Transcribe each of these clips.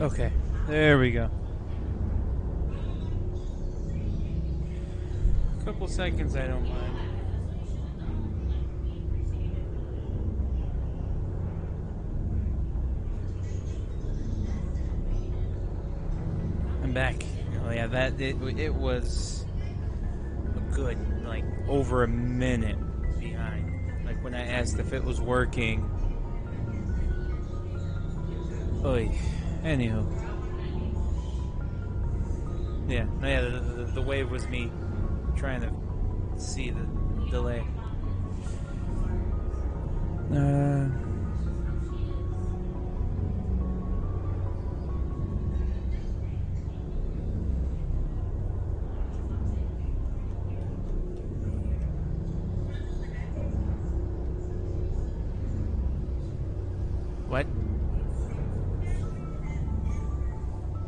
Okay, there we go. A couple seconds, I don't mind. I'm back. Oh yeah, it was a good like over a minute behind. Like when I asked if it was working. Oy. Anywho. Yeah. No, yeah. The wave was me trying to see the delay. Uh. What?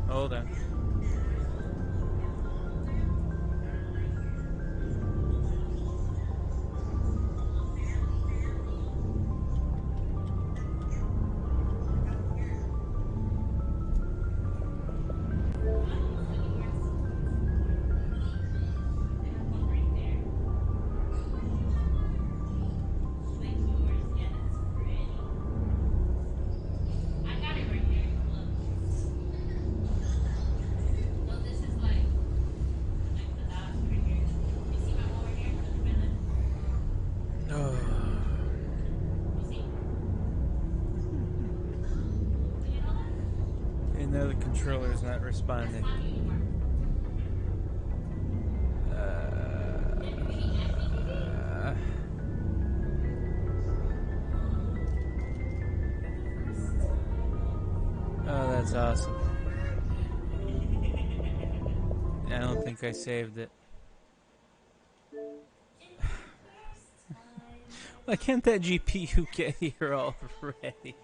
Hold on. Oh. And now the controller is not responding. Oh, that's awesome. I don't think I saved it. Why can't that GPU get here already?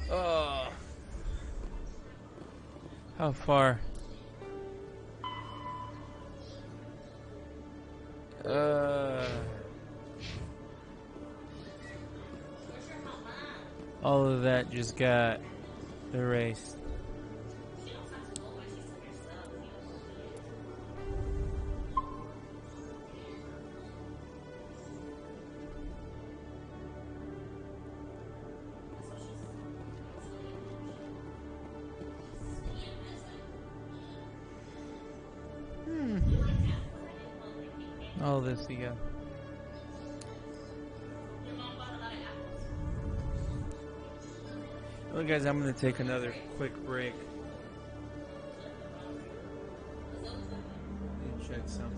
Oh. How far? All of that just got erased. All this you got. Well, guys, I'm going to take another quick break. Let me check something.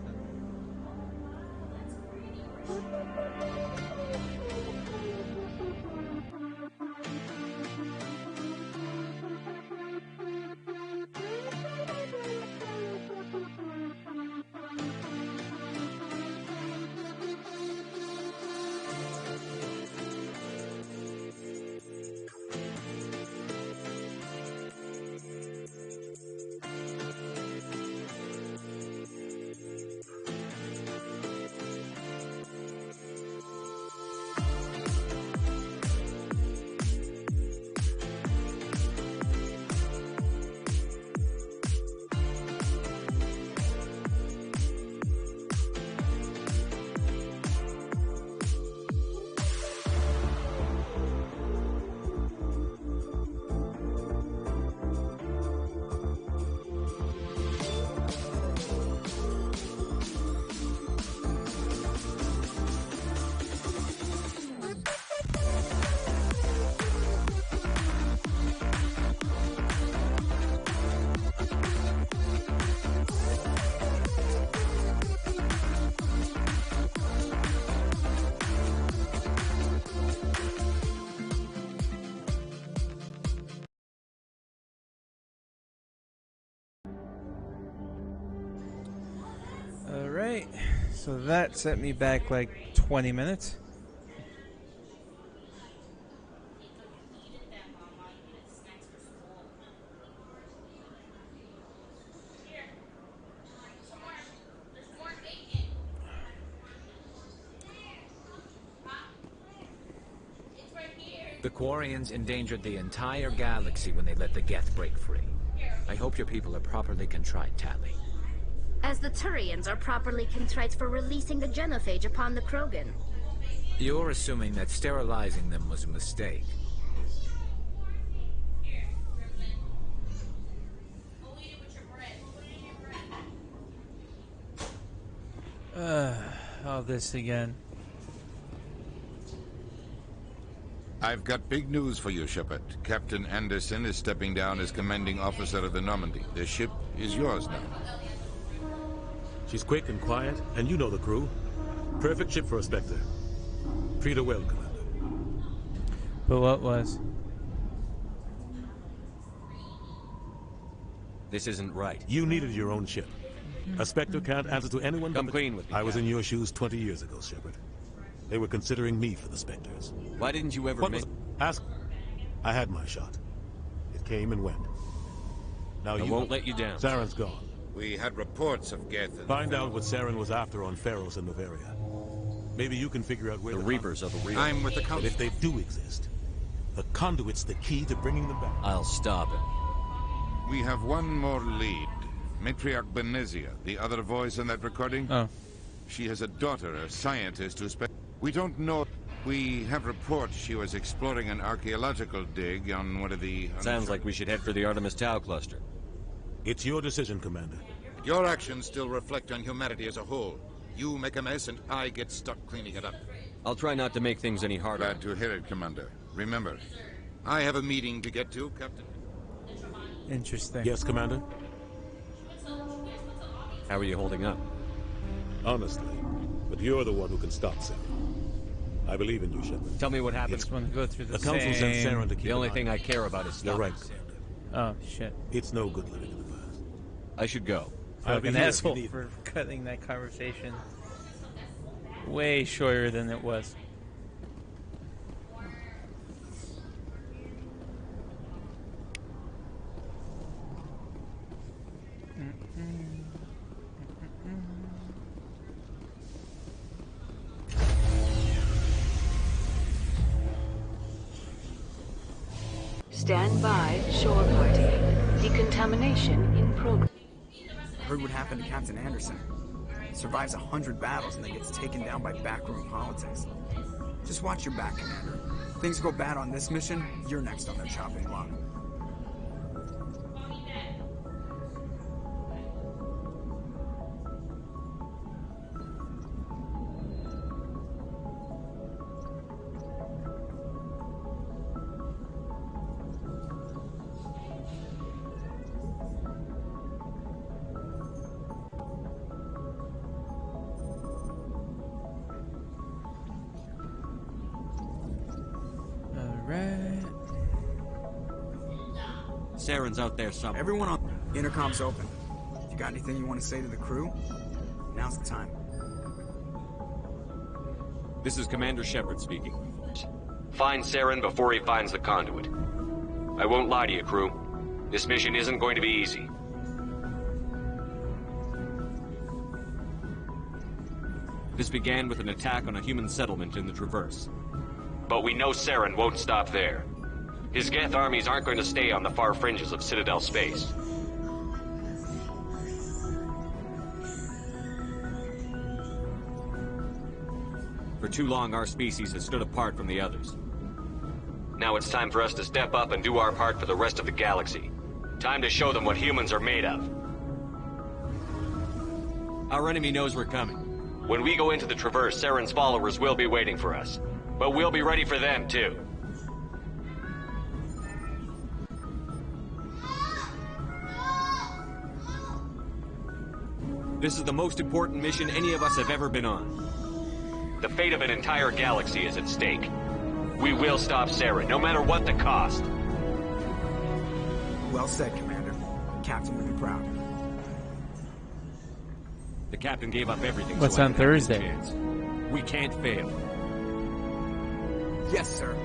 Alright, so that set me back like 20 minutes. The Quarians endangered the entire galaxy when they let the Geth break free. I hope your people are properly contrite, Tali. As the Turians are properly contrite for releasing the genophage upon the Krogan. You're assuming that sterilizing them was a mistake. All this again. I've got big news for you, Shepard. Captain Anderson is stepping down as commanding officer of the Normandy. The ship is yours now. She's quick and quiet, and you know the crew. Perfect ship for a Spectre. Treat her well, Commander. But what was? This isn't right. You needed your own ship. A Spectre can't answer to anyone but Come clean with me, I was in Captain. your shoes 20 years ago, Shepard. They were considering me for the Spectres. Why didn't you ever What make... was... Ask... I had my shot. It came and went. Now I you won't let you down. Saren's gone. We had reports of Geth. Find out what Saren was after on Pharos and Noveria. Maybe you can figure out where The Reapers are the real... I'm with the But Council. if they do exist, the conduit's the key to bringing them back. I'll stop him. We have one more lead. Matriarch Benezia, the other voice in that recording. Oh. She has a daughter, a scientist who we don't know. We have reports she was exploring an archaeological dig on one of the... Sounds like we should head for the Artemis Tau cluster. It's your decision, Commander. Your actions still reflect on humanity as a whole. You make a mess and I get stuck cleaning it up. I'll try not to make things any harder. Glad to hear it, Commander. Remember, I have a meeting to get to, Captain. Interesting. Yes, Commander? How are you holding up? Honestly. But you're the one who can stop Saren. I believe in you, Shepard. Tell me what happened. Just want to go through the Council sent same... Saren to keep The only an eye thing on I care about is you. You're stopping right, Saren. Commander. Oh, shit. It's no good living in the past. I should go. I'll Like be an here if you asshole need for me. cutting that conversation way shorter than it was. Stand by, shore party. Decontamination in progress. Heard what happened to Captain Anderson. Survives 100 battles and then gets taken down by backroom politics. Just watch your back, Commander. Things go bad on this mission, you're next on their chopping block. Alright. Saren's out there somewhere. Everyone on intercom's open. If you got anything you want to say to the crew, now's the time. This is Commander Shepard speaking. Find Saren before he finds the conduit. I won't lie to you, crew. This mission isn't going to be easy. This began with an attack on a human settlement in the Traverse. But we know Saren won't stop there. His Geth armies aren't going to stay on the far fringes of Citadel space. For too long, our species has stood apart from the others. Now it's time for us to step up and do our part for the rest of the galaxy. Time to show them what humans are made of. Our enemy knows we're coming. When we go into the Traverse, Saren's followers will be waiting for us. But we'll be ready for them, too. This is the most important mission any of us have ever been on. The fate of an entire galaxy is at stake. We will stop Saren, no matter what the cost. Well said, Commander. Captain will be proud. The captain gave up everything. What's so I on could have this Thursday? chance. We can't fail. Yes, sir.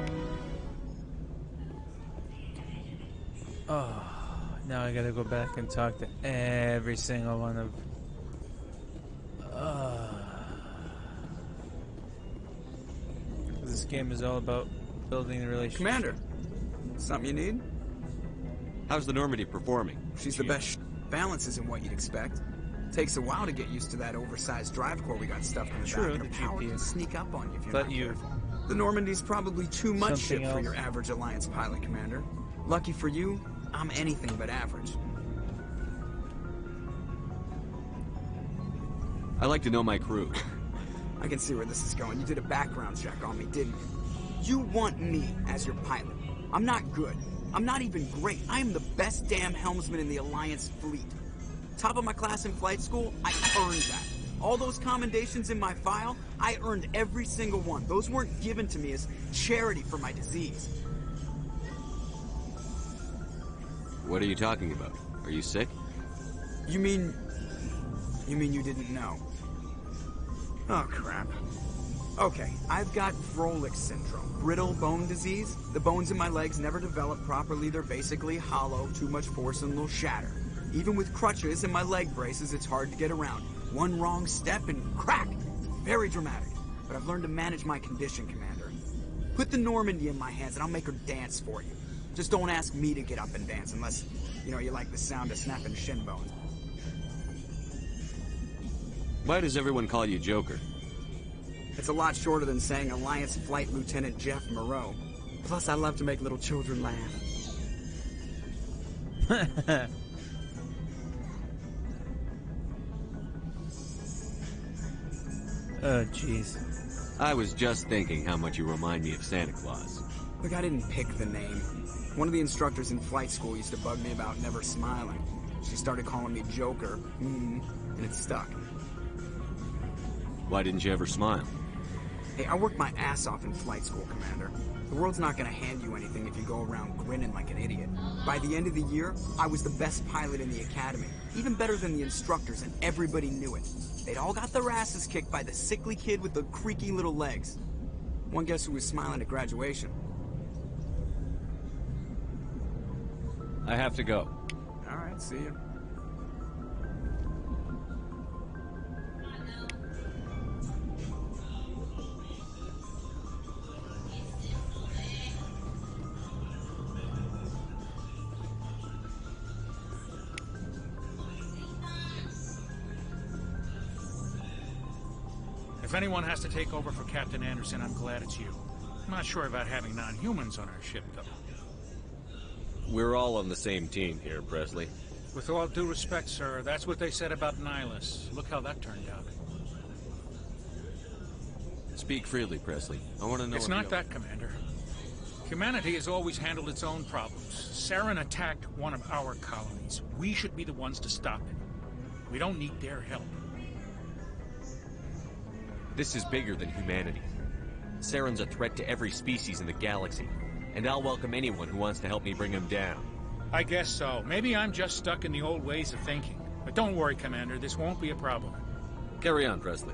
Oh, now I gotta go back and talk to every single one of. This game is all about building the relationship. Commander, something you need? How's the Normandy performing? She's the best. Balance isn't what you'd expect. Takes a while to get used to that oversized drive core we got stuffed in the True, back, and the her power can GPS. sneak up on you if you're Thought not you- careful. The Normandy's probably too much Something ship for else. your average Alliance pilot, Commander. Lucky for you, I'm anything but average. I like to know my crew. I can see where this is going. You did a background check on me, didn't you? You want me as your pilot. I'm not good. I'm not even great. I am the best damn helmsman in the Alliance fleet. Top of my class in flight school, I earned that. All those commendations in my file, I earned every single one. Those weren't given to me as charity for my disease. What are you talking about? Are you sick? You mean you didn't know? Oh, crap. Okay, I've got Froelich syndrome, brittle bone disease. The bones in my legs never develop properly. They're basically hollow, too much force and they'll shatter. Even with crutches and my leg braces, it's hard to get around. One wrong step and crack! Very dramatic. But I've learned to manage my condition, Commander. Put the Normandy in my hands and I'll make her dance for you. Just don't ask me to get up and dance unless, you like the sound of snapping shin bones. Why does everyone call you Joker? It's a lot shorter than saying Alliance Flight Lieutenant Jeff Moreau. Plus, I love to make little children laugh. Oh, jeez. I was just thinking how much you remind me of Santa Claus. Look, I didn't pick the name. One of the instructors in flight school used to bug me about never smiling. She started calling me Joker, and it stuck. Why didn't you ever smile? Hey, I worked my ass off in flight school, Commander. The world's not gonna hand you anything if you go around grinning like an idiot. By the end of the year, I was the best pilot in the academy. Even better than the instructors, and everybody knew it. They'd all got their asses kicked by the sickly kid with the creaky little legs. One guess who was smiling at graduation? I have to go. Alright, see you. If anyone has to take over for Captain Anderson, I'm glad it's you. I'm not sure about having non-humans on our ship, though. We're all on the same team here, Presley. With all due respect, sir, that's what they said about Nihilus. Look how that turned out. Speak freely, Presley. I want to know It's if not you- that, Commander. Humanity has always handled its own problems. Saren attacked one of our colonies. We should be the ones to stop it. We don't need their help. This is bigger than humanity. Saren's a threat to every species in the galaxy, and I'll welcome anyone who wants to help me bring him down. I guess so. Maybe I'm just stuck in the old ways of thinking. But don't worry, Commander. This won't be a problem. Carry on, Presley.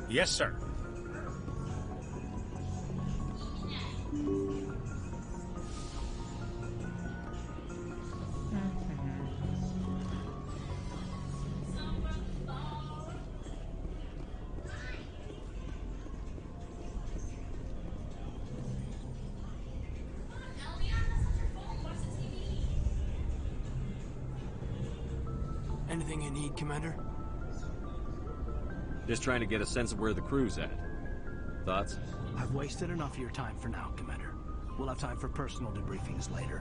Yes, sir. Anything you need, Commander? Just trying to get a sense of where the crew's at. Thoughts? I've wasted enough of your time for now, Commander. We'll have time for personal debriefings later.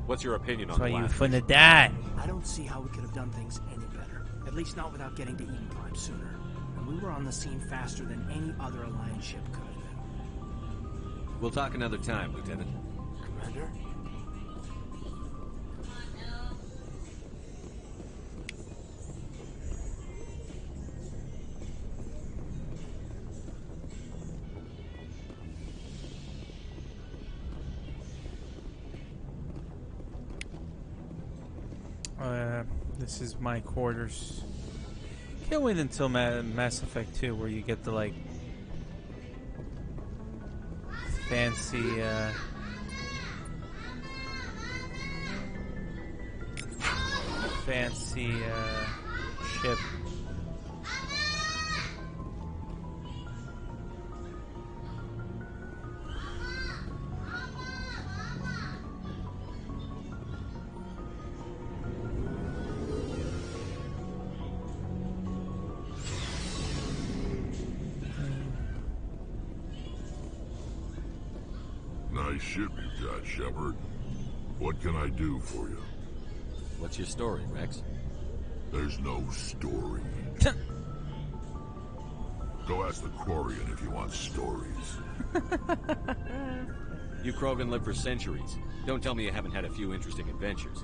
What's your opinion That's on why the you last finna die. I don't see how we could have done things any better. At least not without getting to Eden Prime sooner. And we were on the scene faster than any other Alliance ship could have been. We'll talk another time, Lieutenant. Commander? This is my quarters. Can't wait until Mass Effect 2, where you get the like fancy ship. Nice ship you got, Shepard. What can I do for you? What's your story, Rex? There's no story. Go ask the Quarian if you want stories. You Krogan live for centuries. Don't tell me you haven't had a few interesting adventures.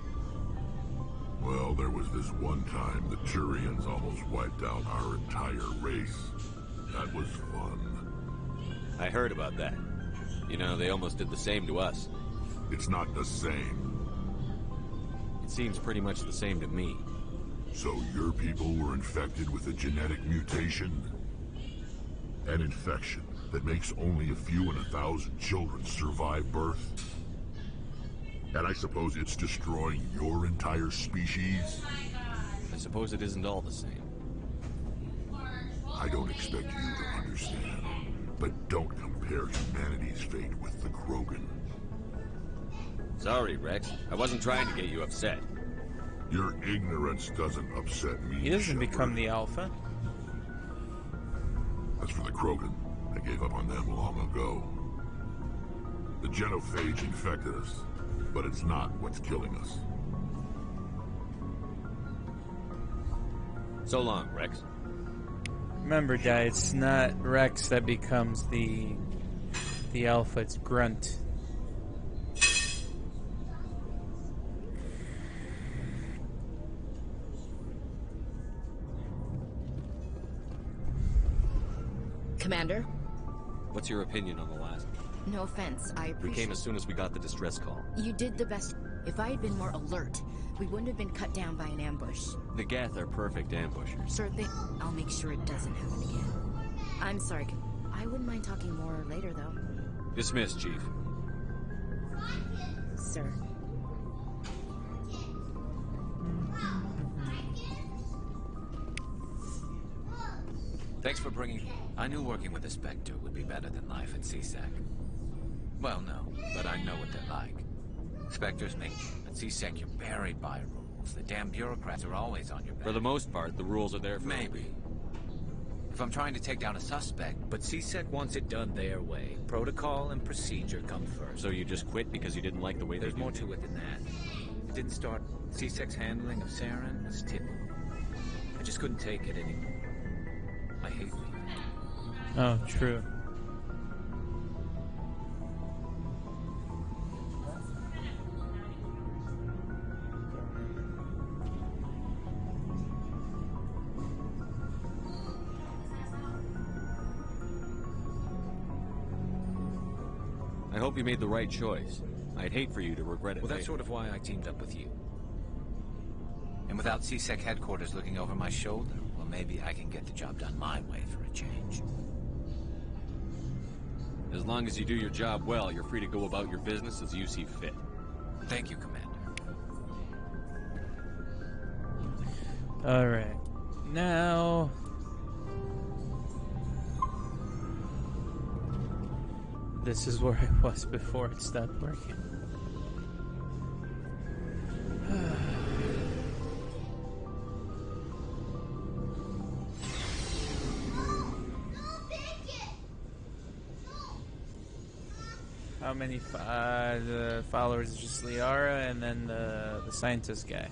Well, there was this one time the Turians almost wiped out our entire race. That was fun. I heard about that. You know, they almost did the same to us. It's not the same. It seems pretty much the same to me. So your people were infected with a genetic mutation? An infection that makes only a few in 1,000 children survive birth? And I suppose it's destroying your entire species? I suppose it isn't all the same. I don't expect you to understand, but don't compare humanity's fate with the Krogan. Sorry, Rex. I wasn't trying to get you upset. Your ignorance doesn't upset me, He doesn't Shepard. become the Alpha. As for the Krogan, I gave up on them long ago. The genophage infected us, but it's not what's killing us. So long, Rex. Remember, guys, it's not Rex that becomes the Alpha. It's Grunt. Commander? What's your opinion on the last? No offense, I We appreciate... came as soon as we got the distress call. You did the best. If I had been more alert, we wouldn't have been cut down by an ambush. The Geth are perfect ambushers. Sure thing. I'll make sure it doesn't happen again. I'm sorry. I wouldn't mind talking more later, though. Dismissed, Chief. Sir. Thanks for bringing... I knew working with a Spectre would be better than life at CSEC. Well, no, but I know what they're like. Spectres make... At CSEC, you're buried by rules. The damn bureaucrats are always on your back. For the most part, the rules are there for... Maybe. If I'm trying to take down a suspect... But CSEC wants it done their way. Protocol and procedure come first. So you just quit because you didn't like the way There's they more to it than that. It didn't start... CSEC's handling of Saren was typical. I just couldn't take it anymore. I hate me. Oh, true. I hope you made the right choice. I'd hate for you to regret it Well, that's later. sort of why I teamed up with you. And without CSEC headquarters looking over my shoulder, well, maybe I can get the job done my way for a change. As long as you do your job well, you're free to go about your business as you see fit. Thank you, Commander. Alright. Now... This is where I was before it stopped working. How many the followers? Just Liara and then the scientist guy.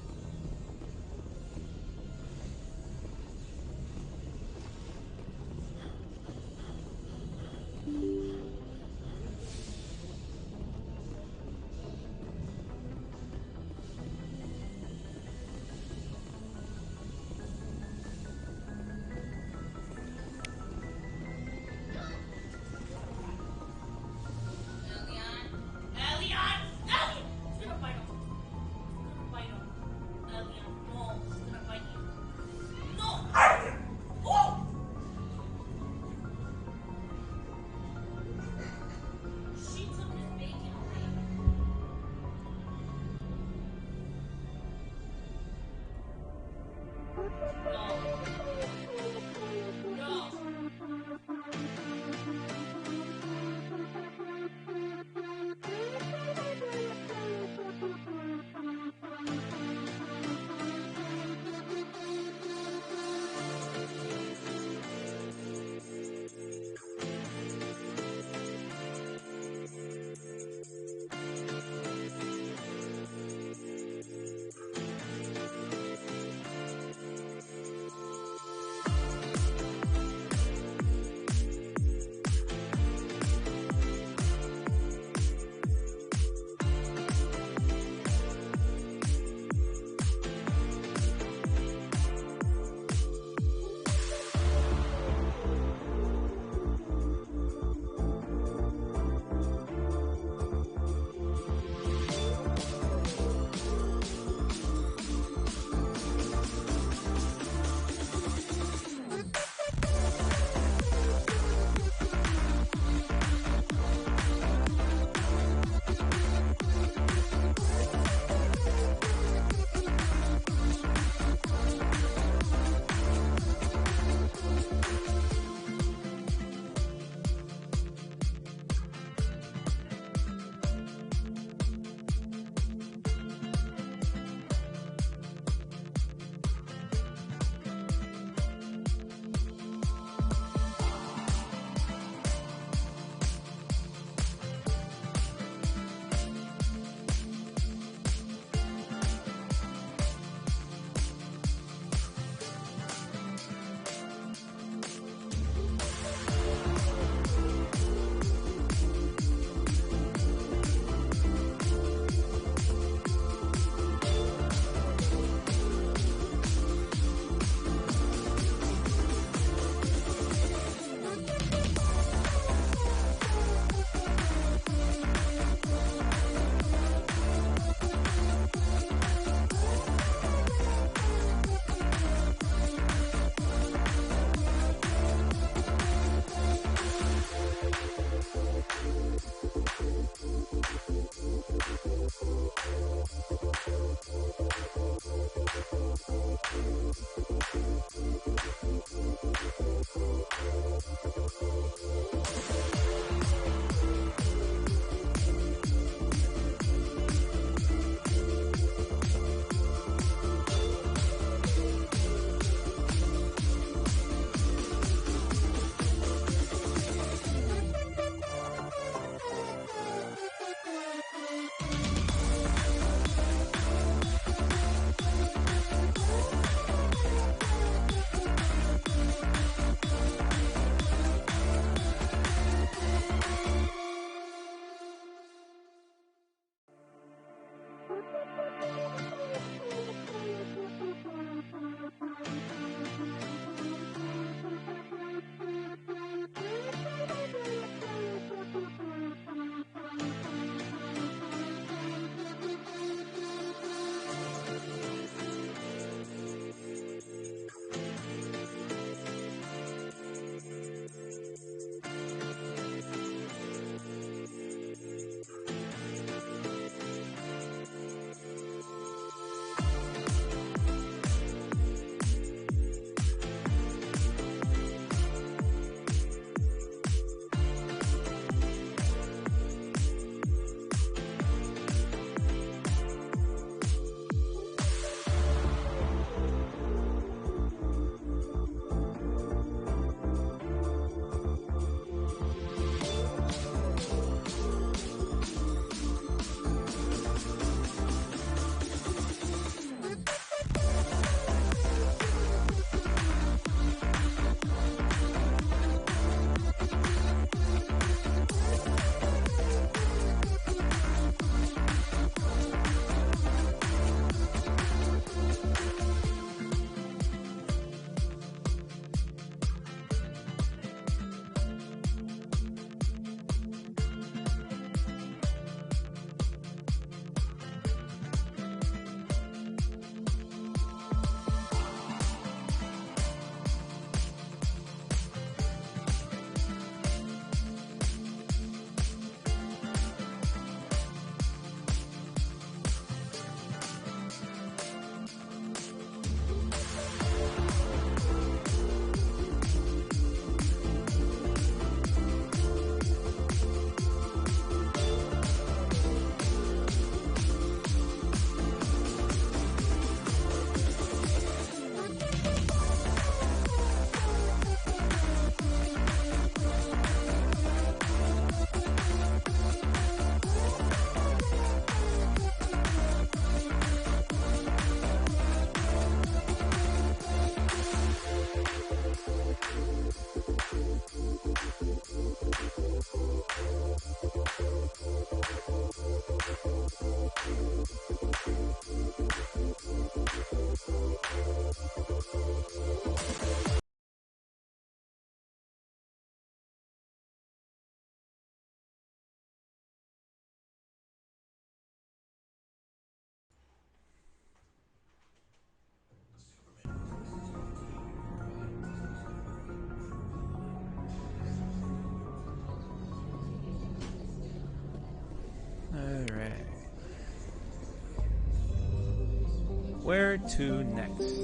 Part 2 next.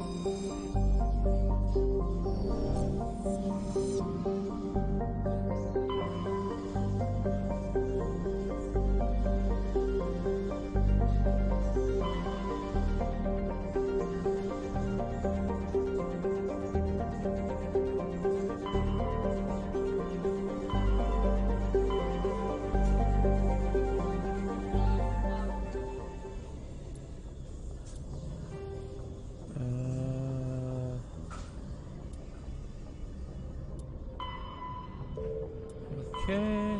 Okay.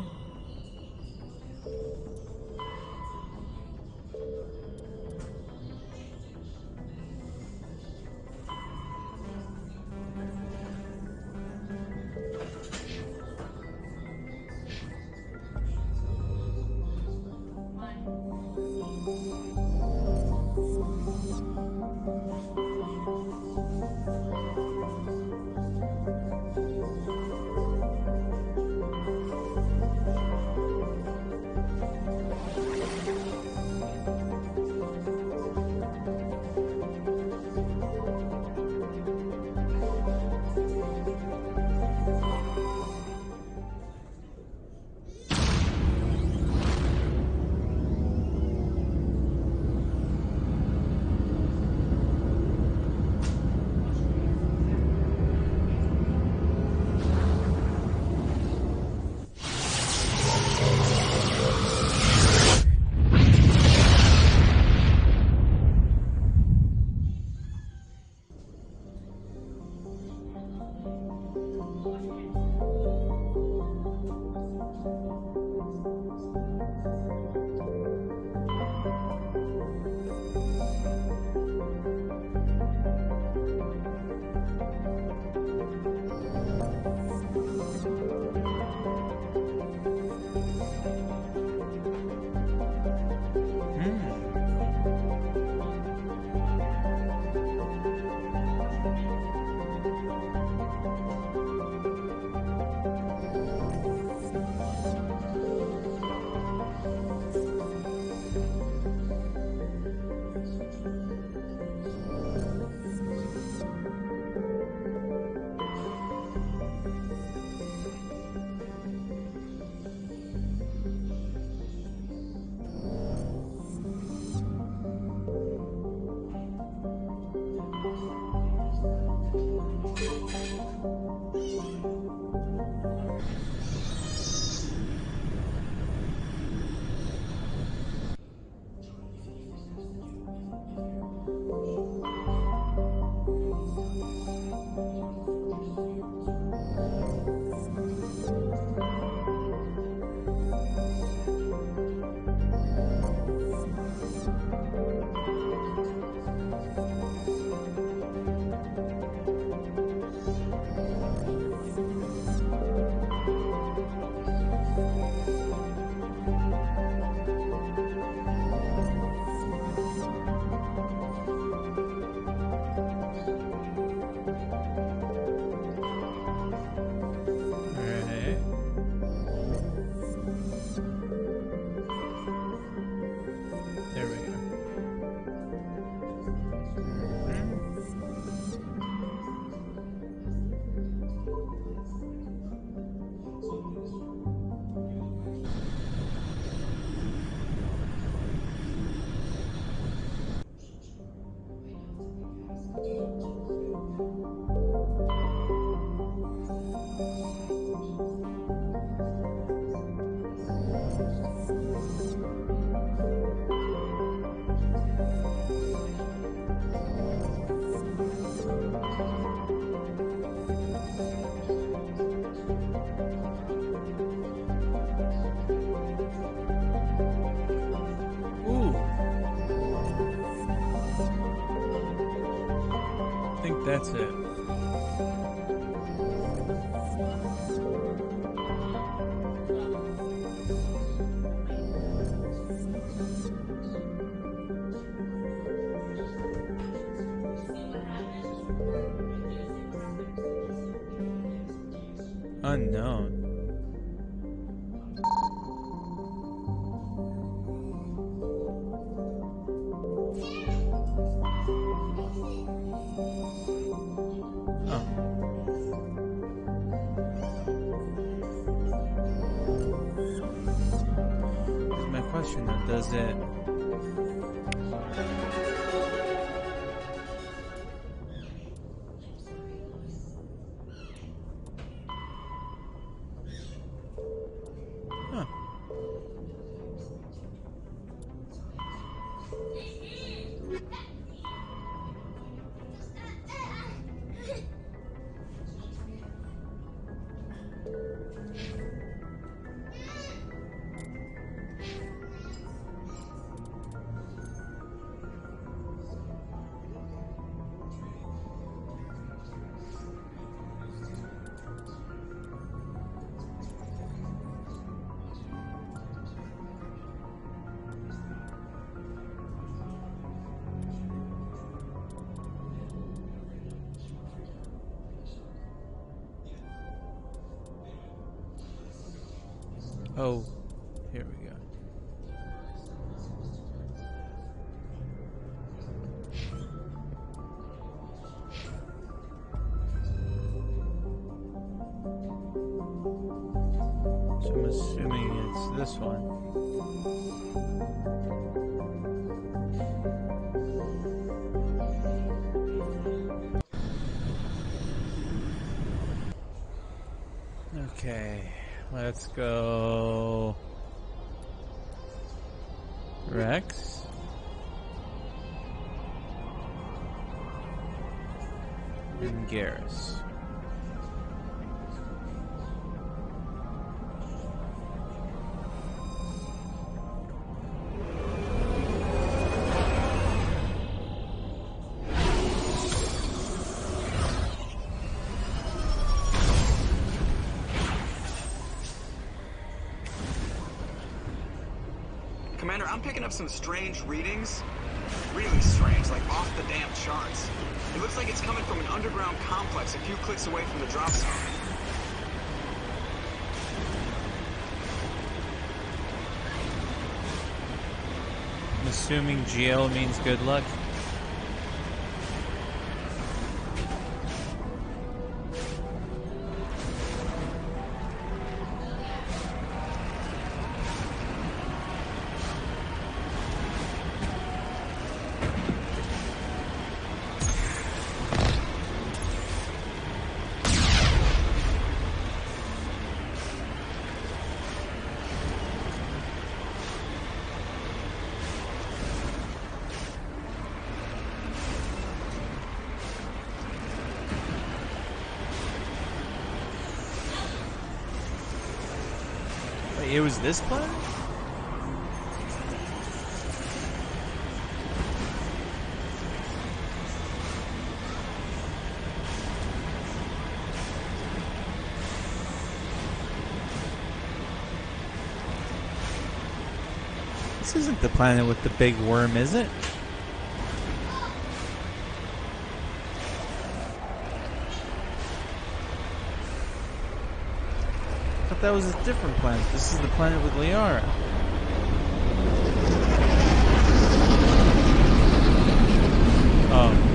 That's it. Unknown. question though, does it... Huh. Oh, here we go. So I'm assuming it's this one. Okay, let's go. Rex. And Garrus. Commander, I'm picking up some strange readings. Really strange, like off the damn charts. It looks like it's coming from an underground complex a few clicks away from the drop zone. I'm assuming GL means good luck. Wait, it was this planet? This isn't the planet with the big worm, is it? I thought that was a different planet. This is the planet with Liara. Oh.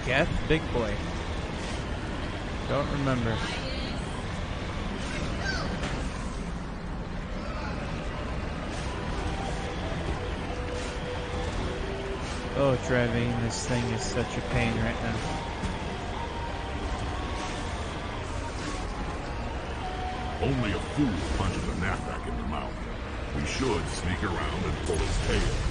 Geth? Big boy. Don't remember. Oh, driving this thing is such a pain right now. Only a fool punches a knapsack in the mouth. We should sneak around and pull his tail.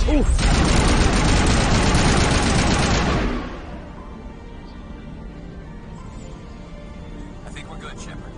I think we're good, Shepard.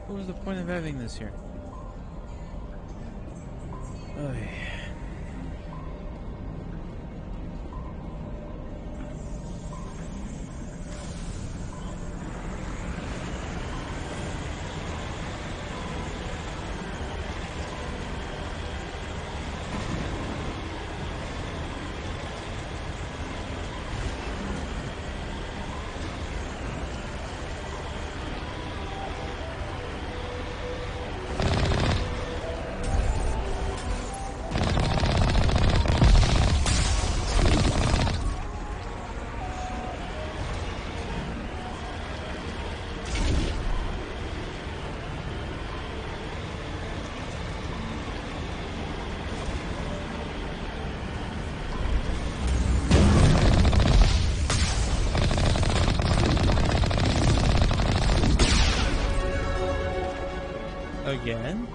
What was the point of having this here? Oh, yeah. Again?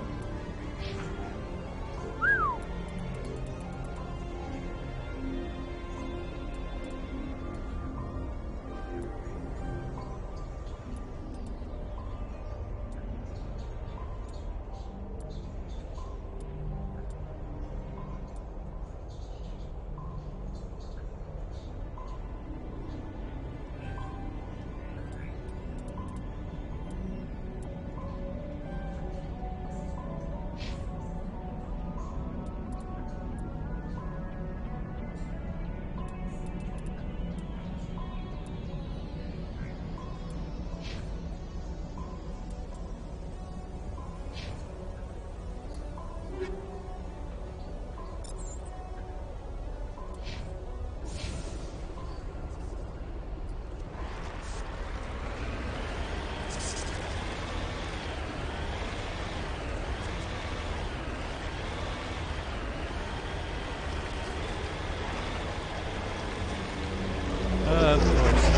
Of course.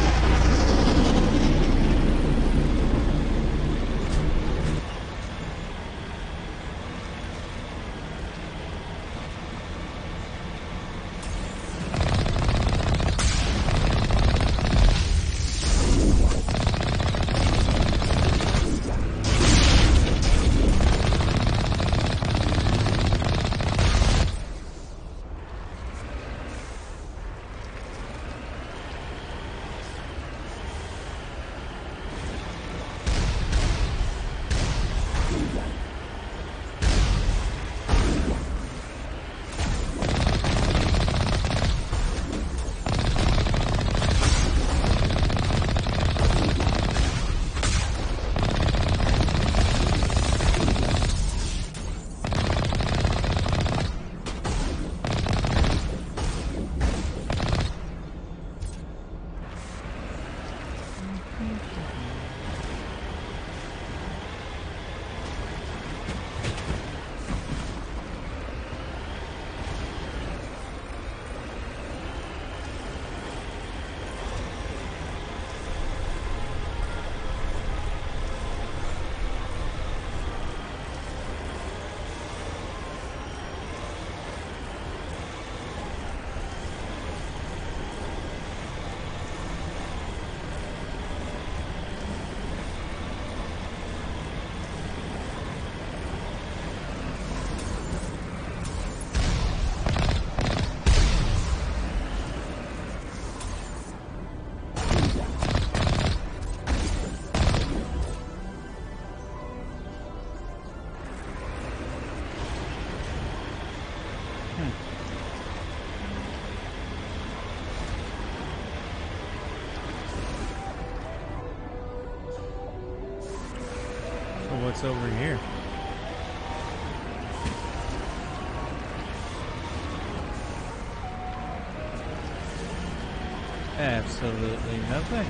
what's over here. Absolutely nothing.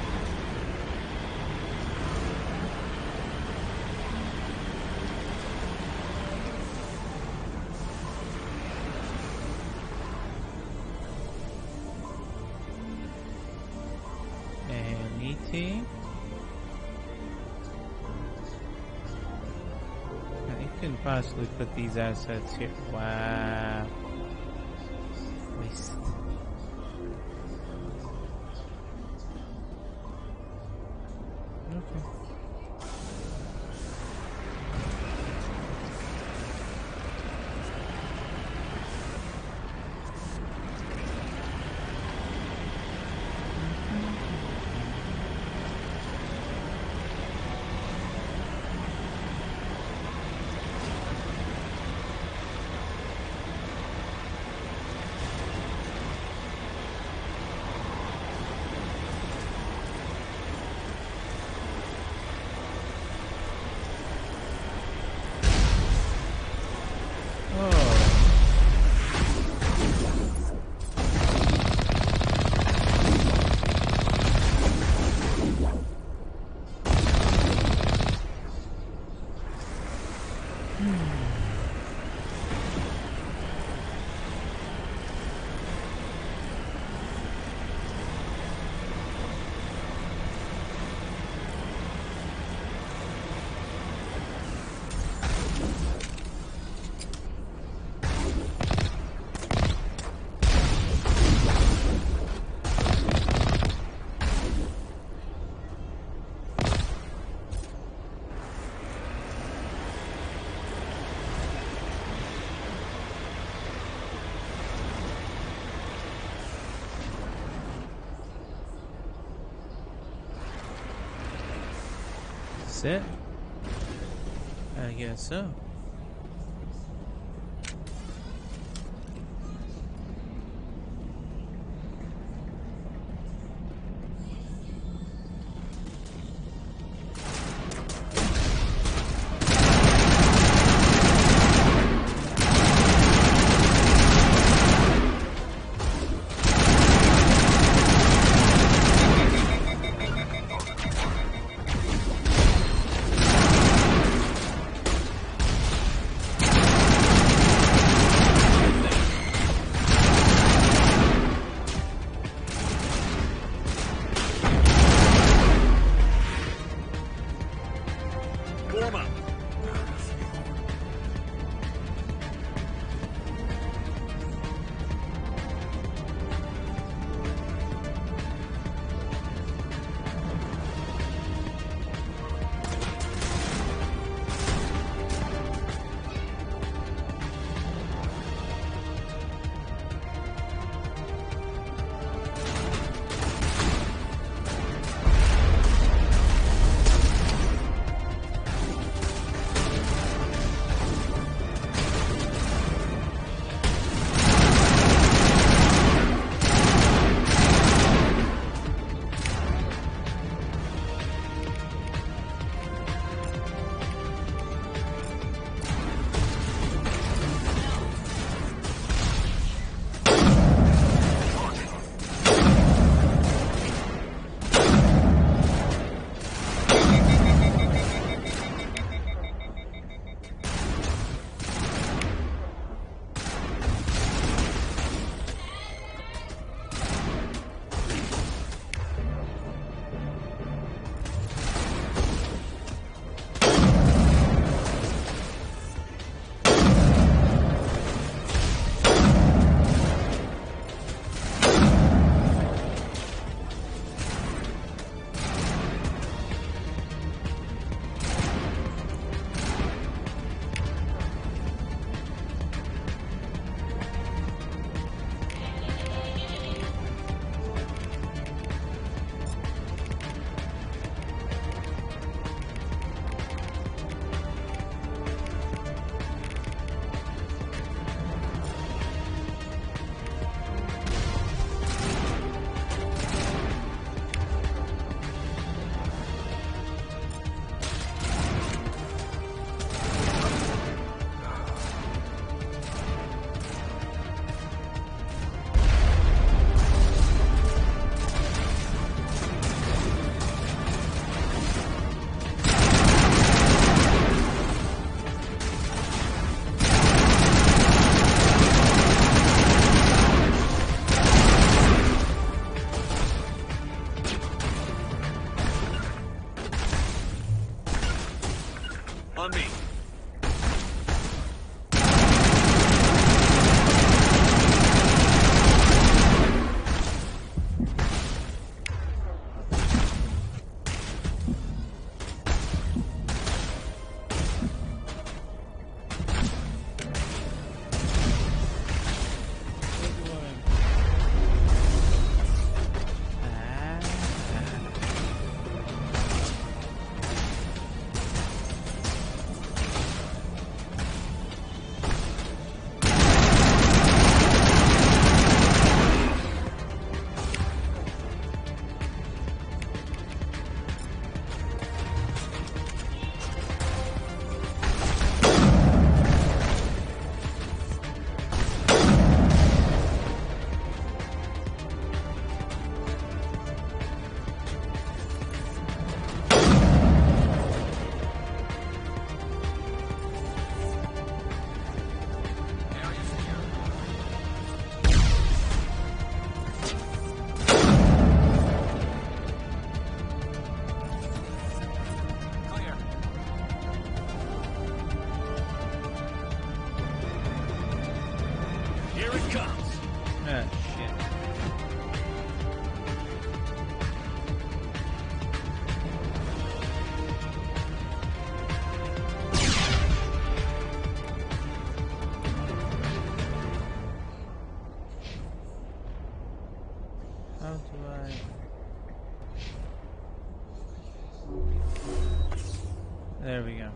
Anything? I couldn't possibly put these assets here. Wow. Waste. Okay. It? I guess so. On me. There we go.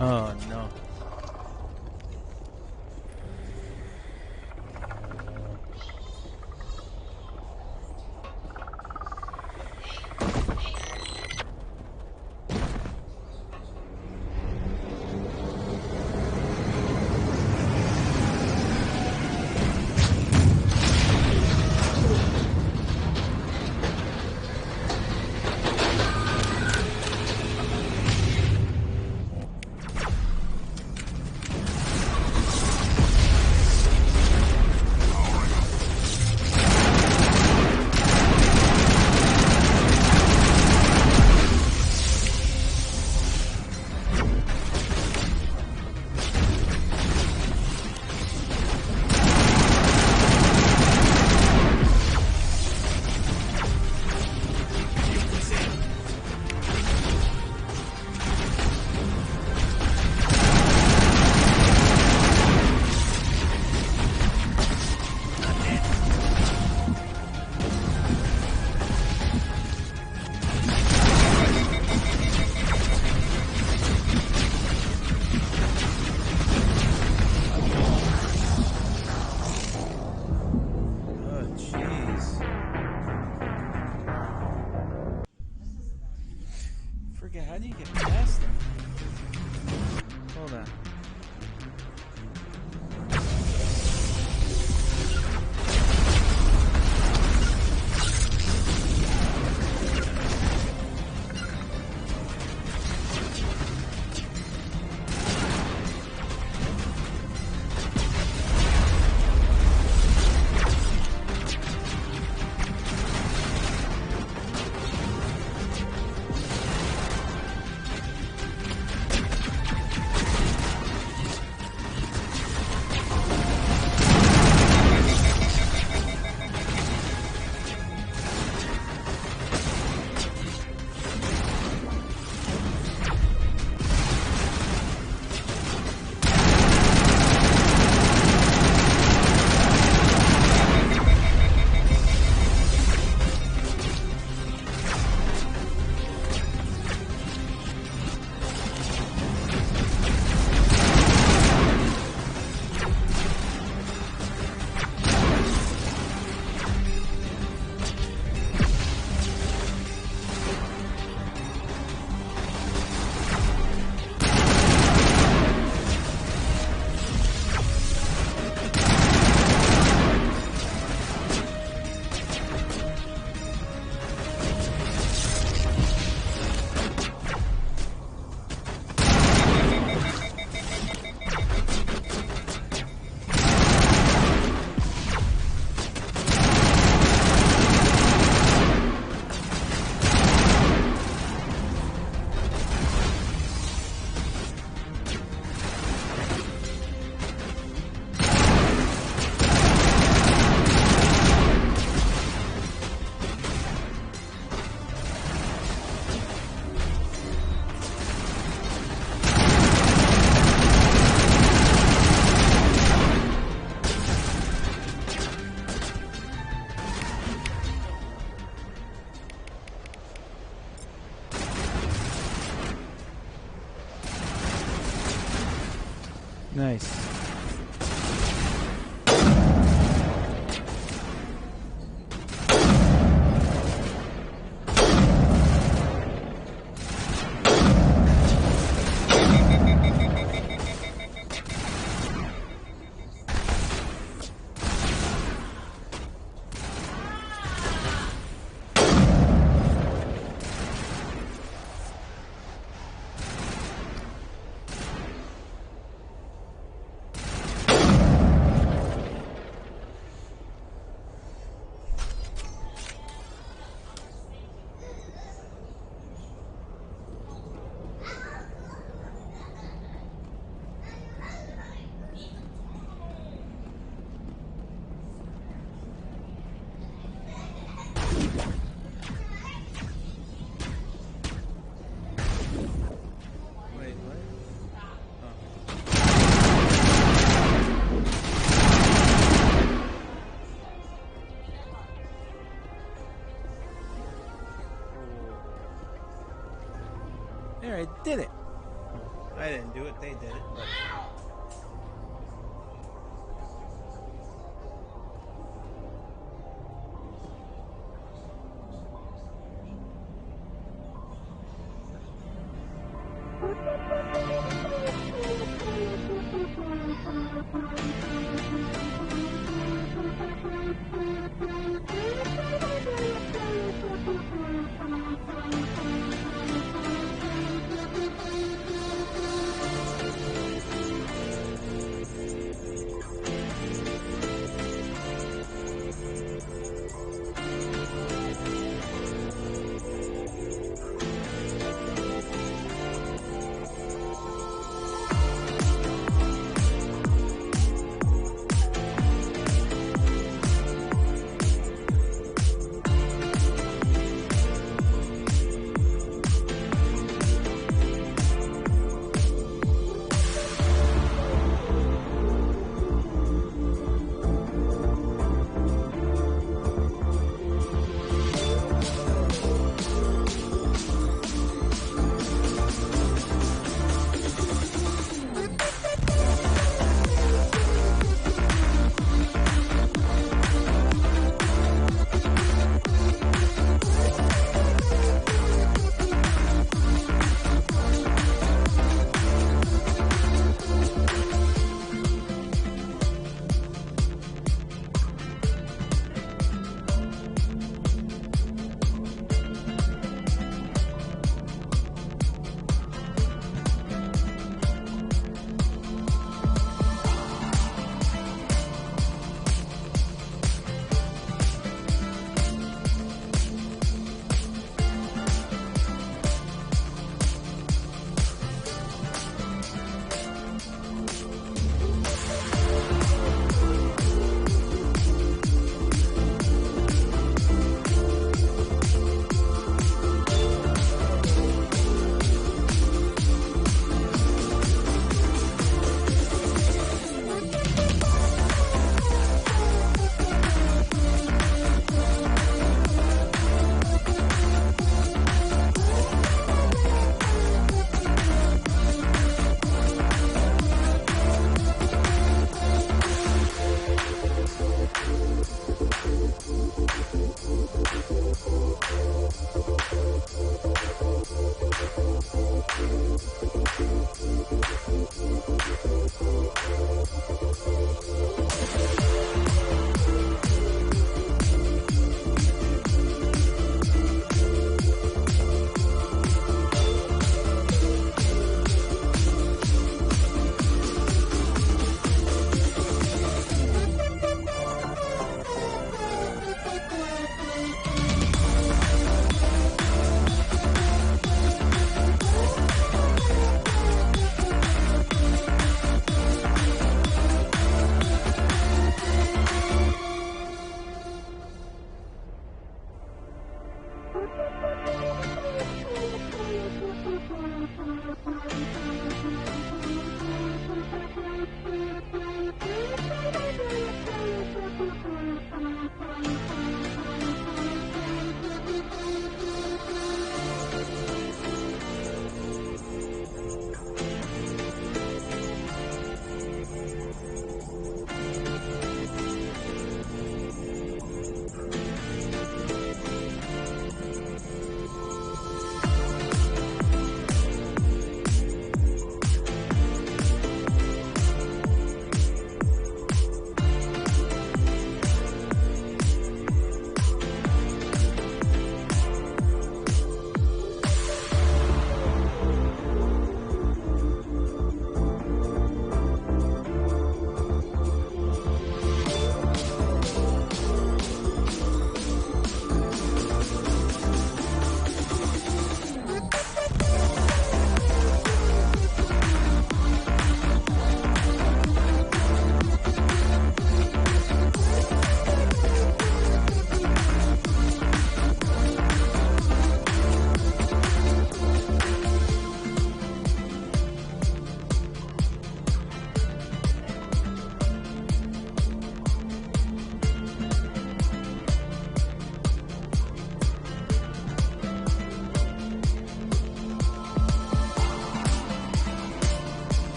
Oh no. Nice. Wait, what? There, I did it. I didn't do it, they did it. But...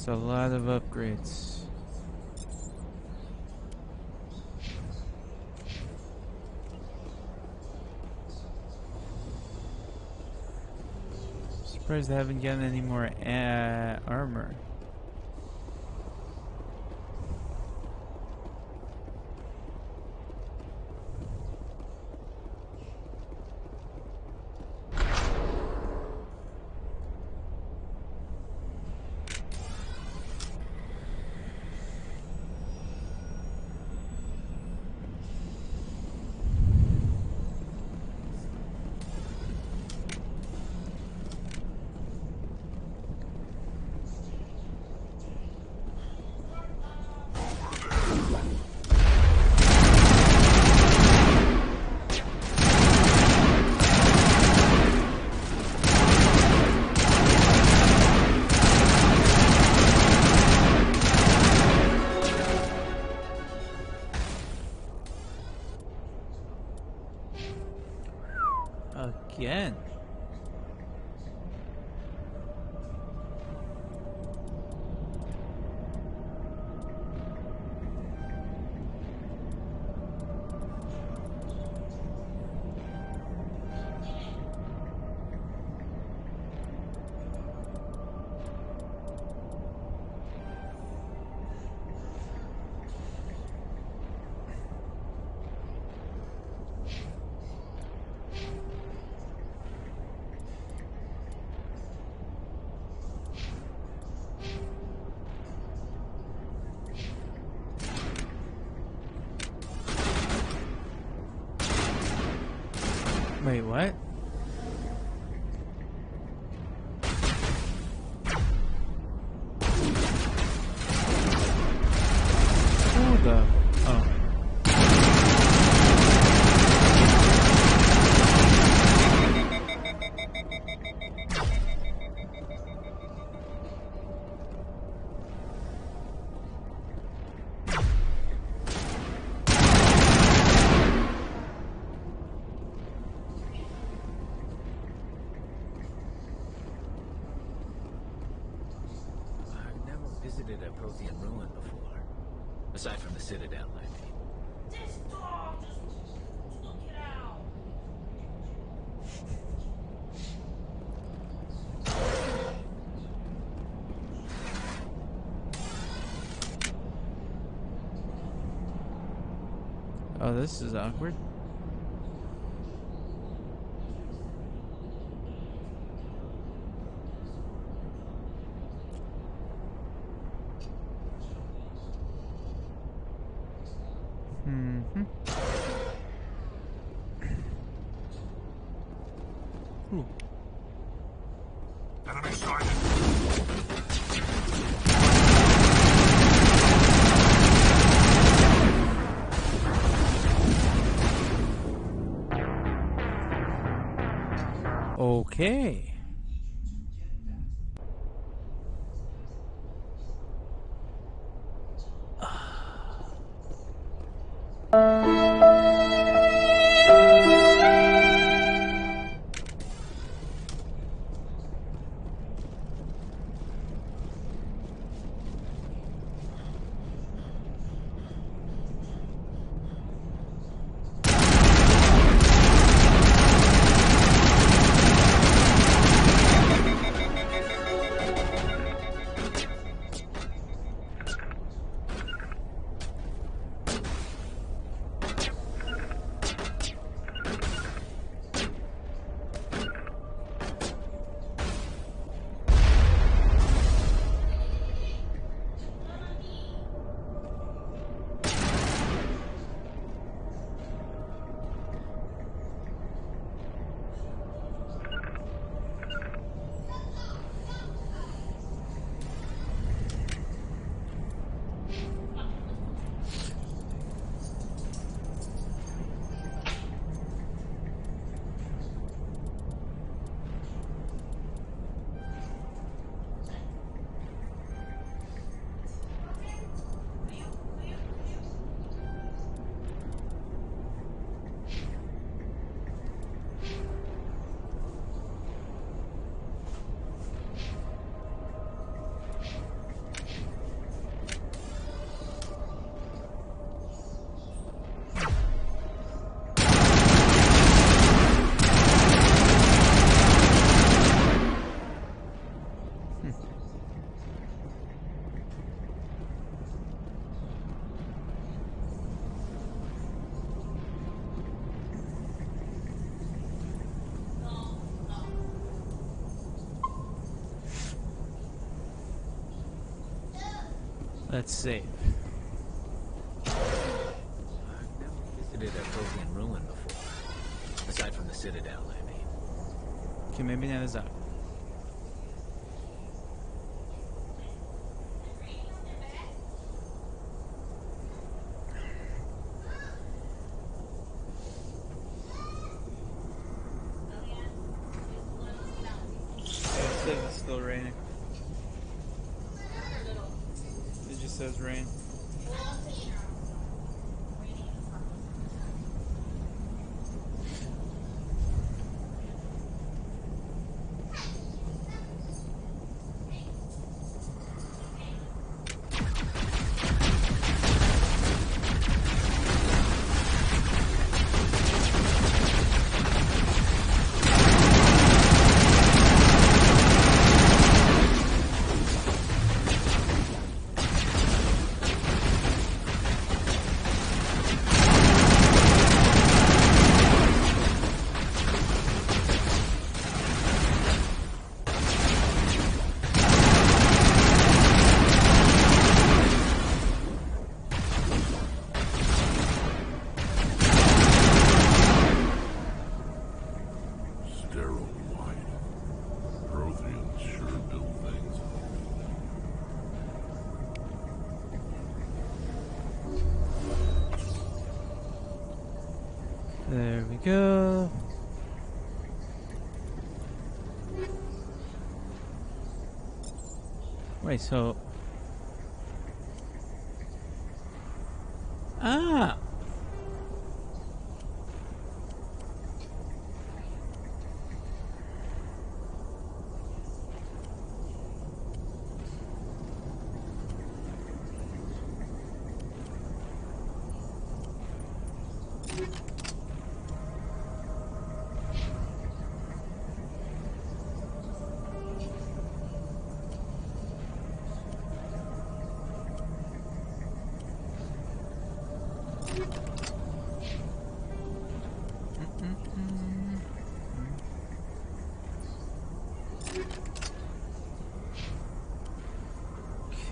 That's a lot of upgrades. Surprised I haven't gotten any more armor. Again. Wait, what? Who the? Oh. Visited a Prothean ruin before, aside from the Citadel, I mean. This dog just took it out. Oh, this is awkward. Mm-hmm. Ooh. Enemy sighted. Okay. Let's save. I've never visited a Prothean ruin before. Aside from the Citadel, I mean. Okay, maybe now is up. It says it's still raining. It just says rain. There we go. Wait, so... Ah!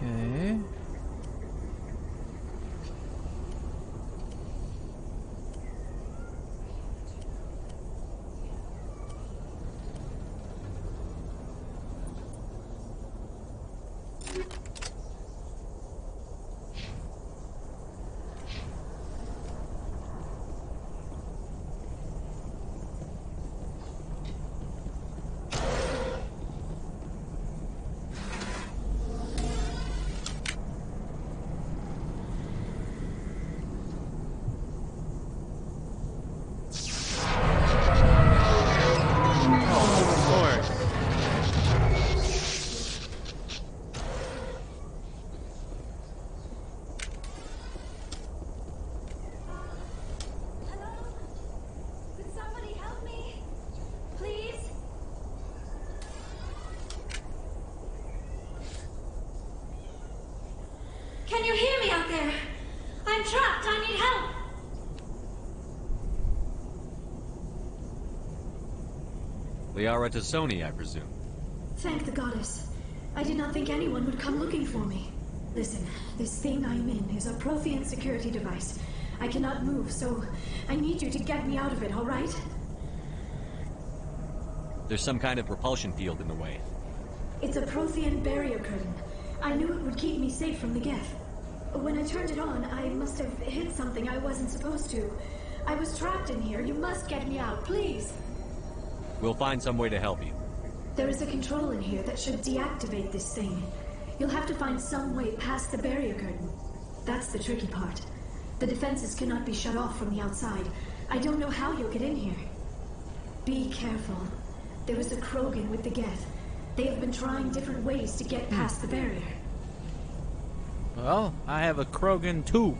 Okay. Can you hear me out there? I'm trapped. I need help. Liara Tassoni, I presume. Thank the goddess. I did not think anyone would come looking for me. Listen, this thing I'm in is a Prothean security device. I cannot move, so I need you to get me out of it, all right? There's some kind of propulsion field in the way. It's a Prothean barrier curtain. I knew it would keep me safe from the Geth. When I turned it on, I must have hit something I wasn't supposed to. I was trapped in here. You must get me out, please. We'll find some way to help you. There is a control in here that should deactivate this thing. You'll have to find some way past the barrier curtain. That's the tricky part. The defenses cannot be shut off from the outside. I don't know how you'll get in here. Be careful. There is a Krogan with the Geth. They have been trying different ways to get past the barrier. Well, I have a Krogan too.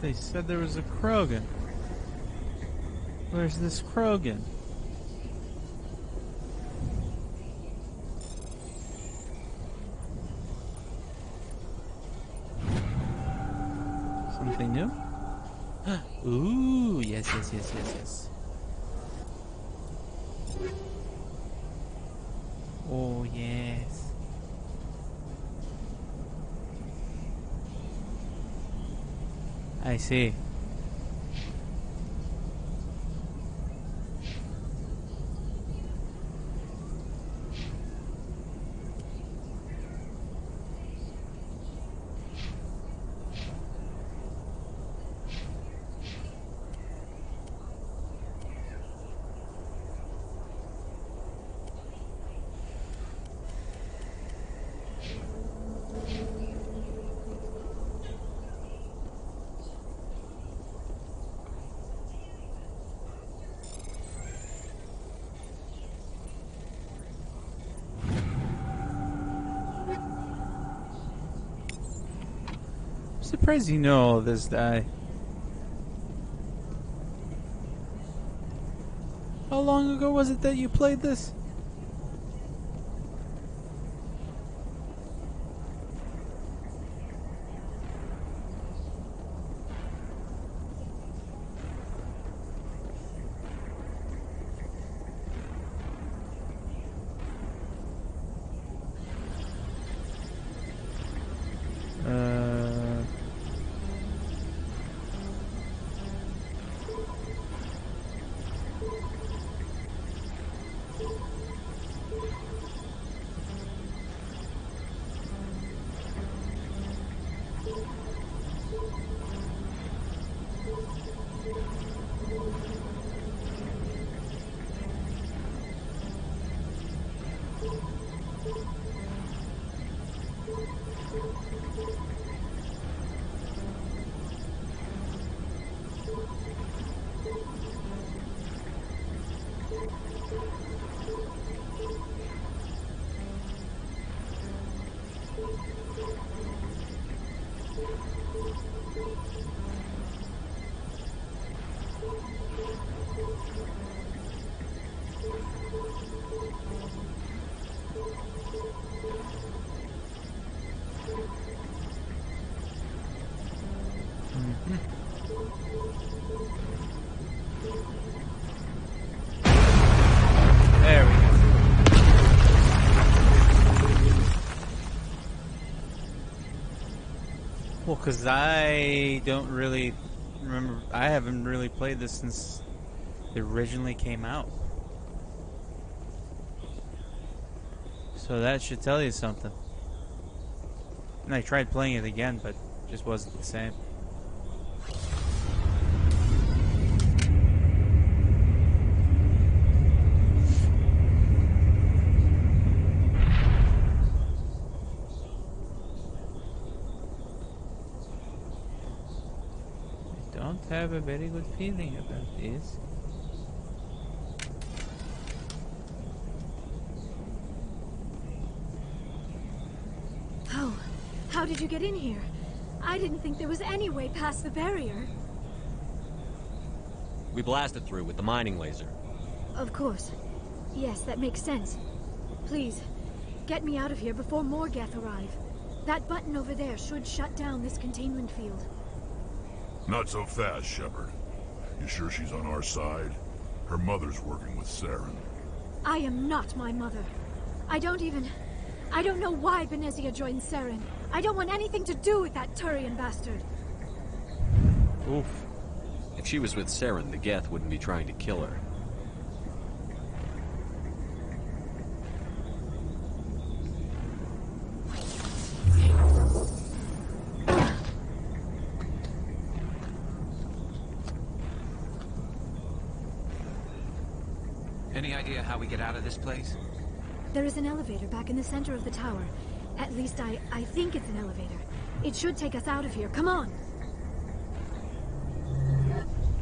They said there was a Krogan. Where's this Krogan? Something new? Ooh, yes, yes, yes, yes, yes. Oh, yes. I see. I'm surprised you know all this guy. How long ago was it that you played this? There we go. Well, because I don't really remember. I haven't really played this since it originally came out. So that should tell you something. And I tried playing it again, but it just wasn't the same. I don't have a very good feeling about this. How did you get in here? I didn't think there was any way past the barrier. We blasted through with the mining laser. Of course. Yes, that makes sense. Please, get me out of here before more Geth arrive. That button over there should shut down this containment field. Not so fast, Shepard. You sure she's on our side? Her mother's working with Saren. I am not my mother. I don't know why Benezia joined Saren. I don't want anything to do with that Turian bastard. Oof. If she was with Saren, the Geth wouldn't be trying to kill her. Any idea how we get out of this place? There is an elevator back in the center of the tower. At least I think it's an elevator. It should take us out of here. Come on!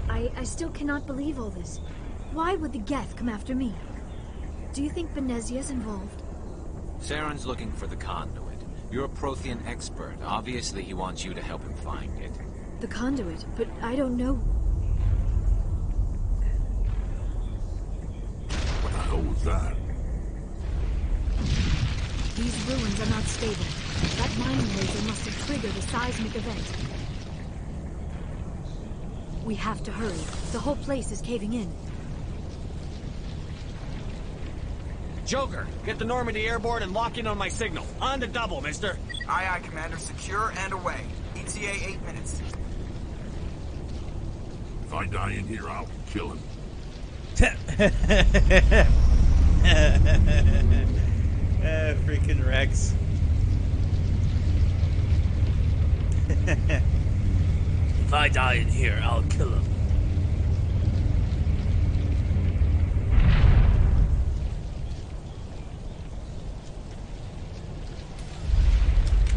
I still cannot believe all this. Why would the Geth come after me? Do you think Benezia's involved? Saren's looking for the conduit. You're a Prothean expert. Obviously, he wants you to help him find it. The conduit, but I don't know. What the hell was that? These ruins are not stable. That mining laser must have triggered a seismic event. We have to hurry. The whole place is caving in. Joker, get the Normandy airborne and lock in on my signal. On the double, mister. Aye, aye, Commander. Secure and away. ETA 8 minutes. If I die in here, I'll kill him. Freaking Rex. If I die in here, I'll kill him.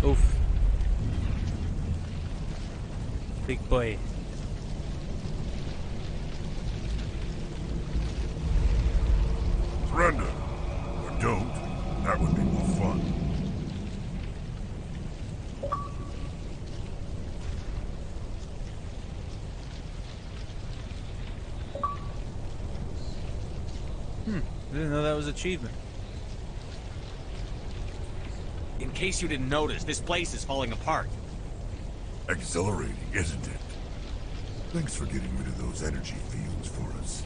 Oof. Big boy. Surrender. Or don't. That would be more fun. Didn't know that was achievement. In case you didn't notice, this place is falling apart. Exhilarating, isn't it? Thanks for getting rid of those energy fields for us.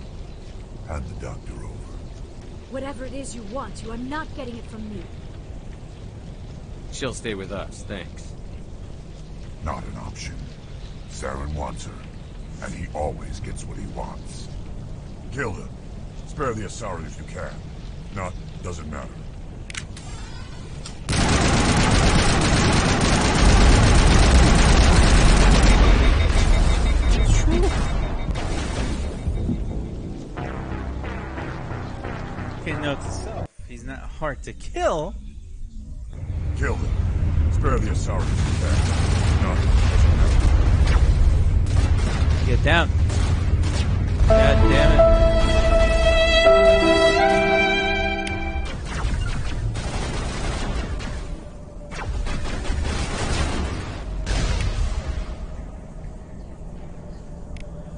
Hand the doctor over. Whatever it is you want, you are not getting it from me. She'll stay with us, thanks. Not an option. Saren wants her, and he always gets what he wants. Kill them. Spare the Asari if you can. Not, doesn't matter. Okay, note to self. He's not hard to kill. Kill them. Spare the Asari if you can. Not, doesn't matter. Get down. God damn it.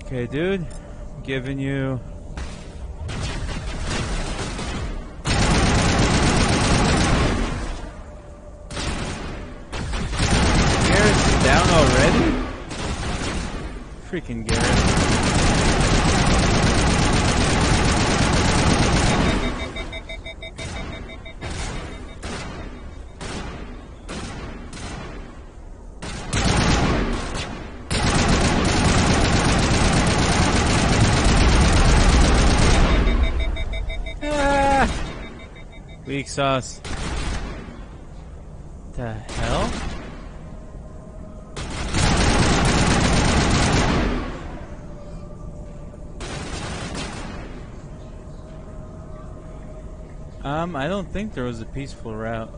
Okay, dude. Giving you... Garrett's down already? Freaking Garrett. Weak sauce. The hell? I don't think there was a peaceful route.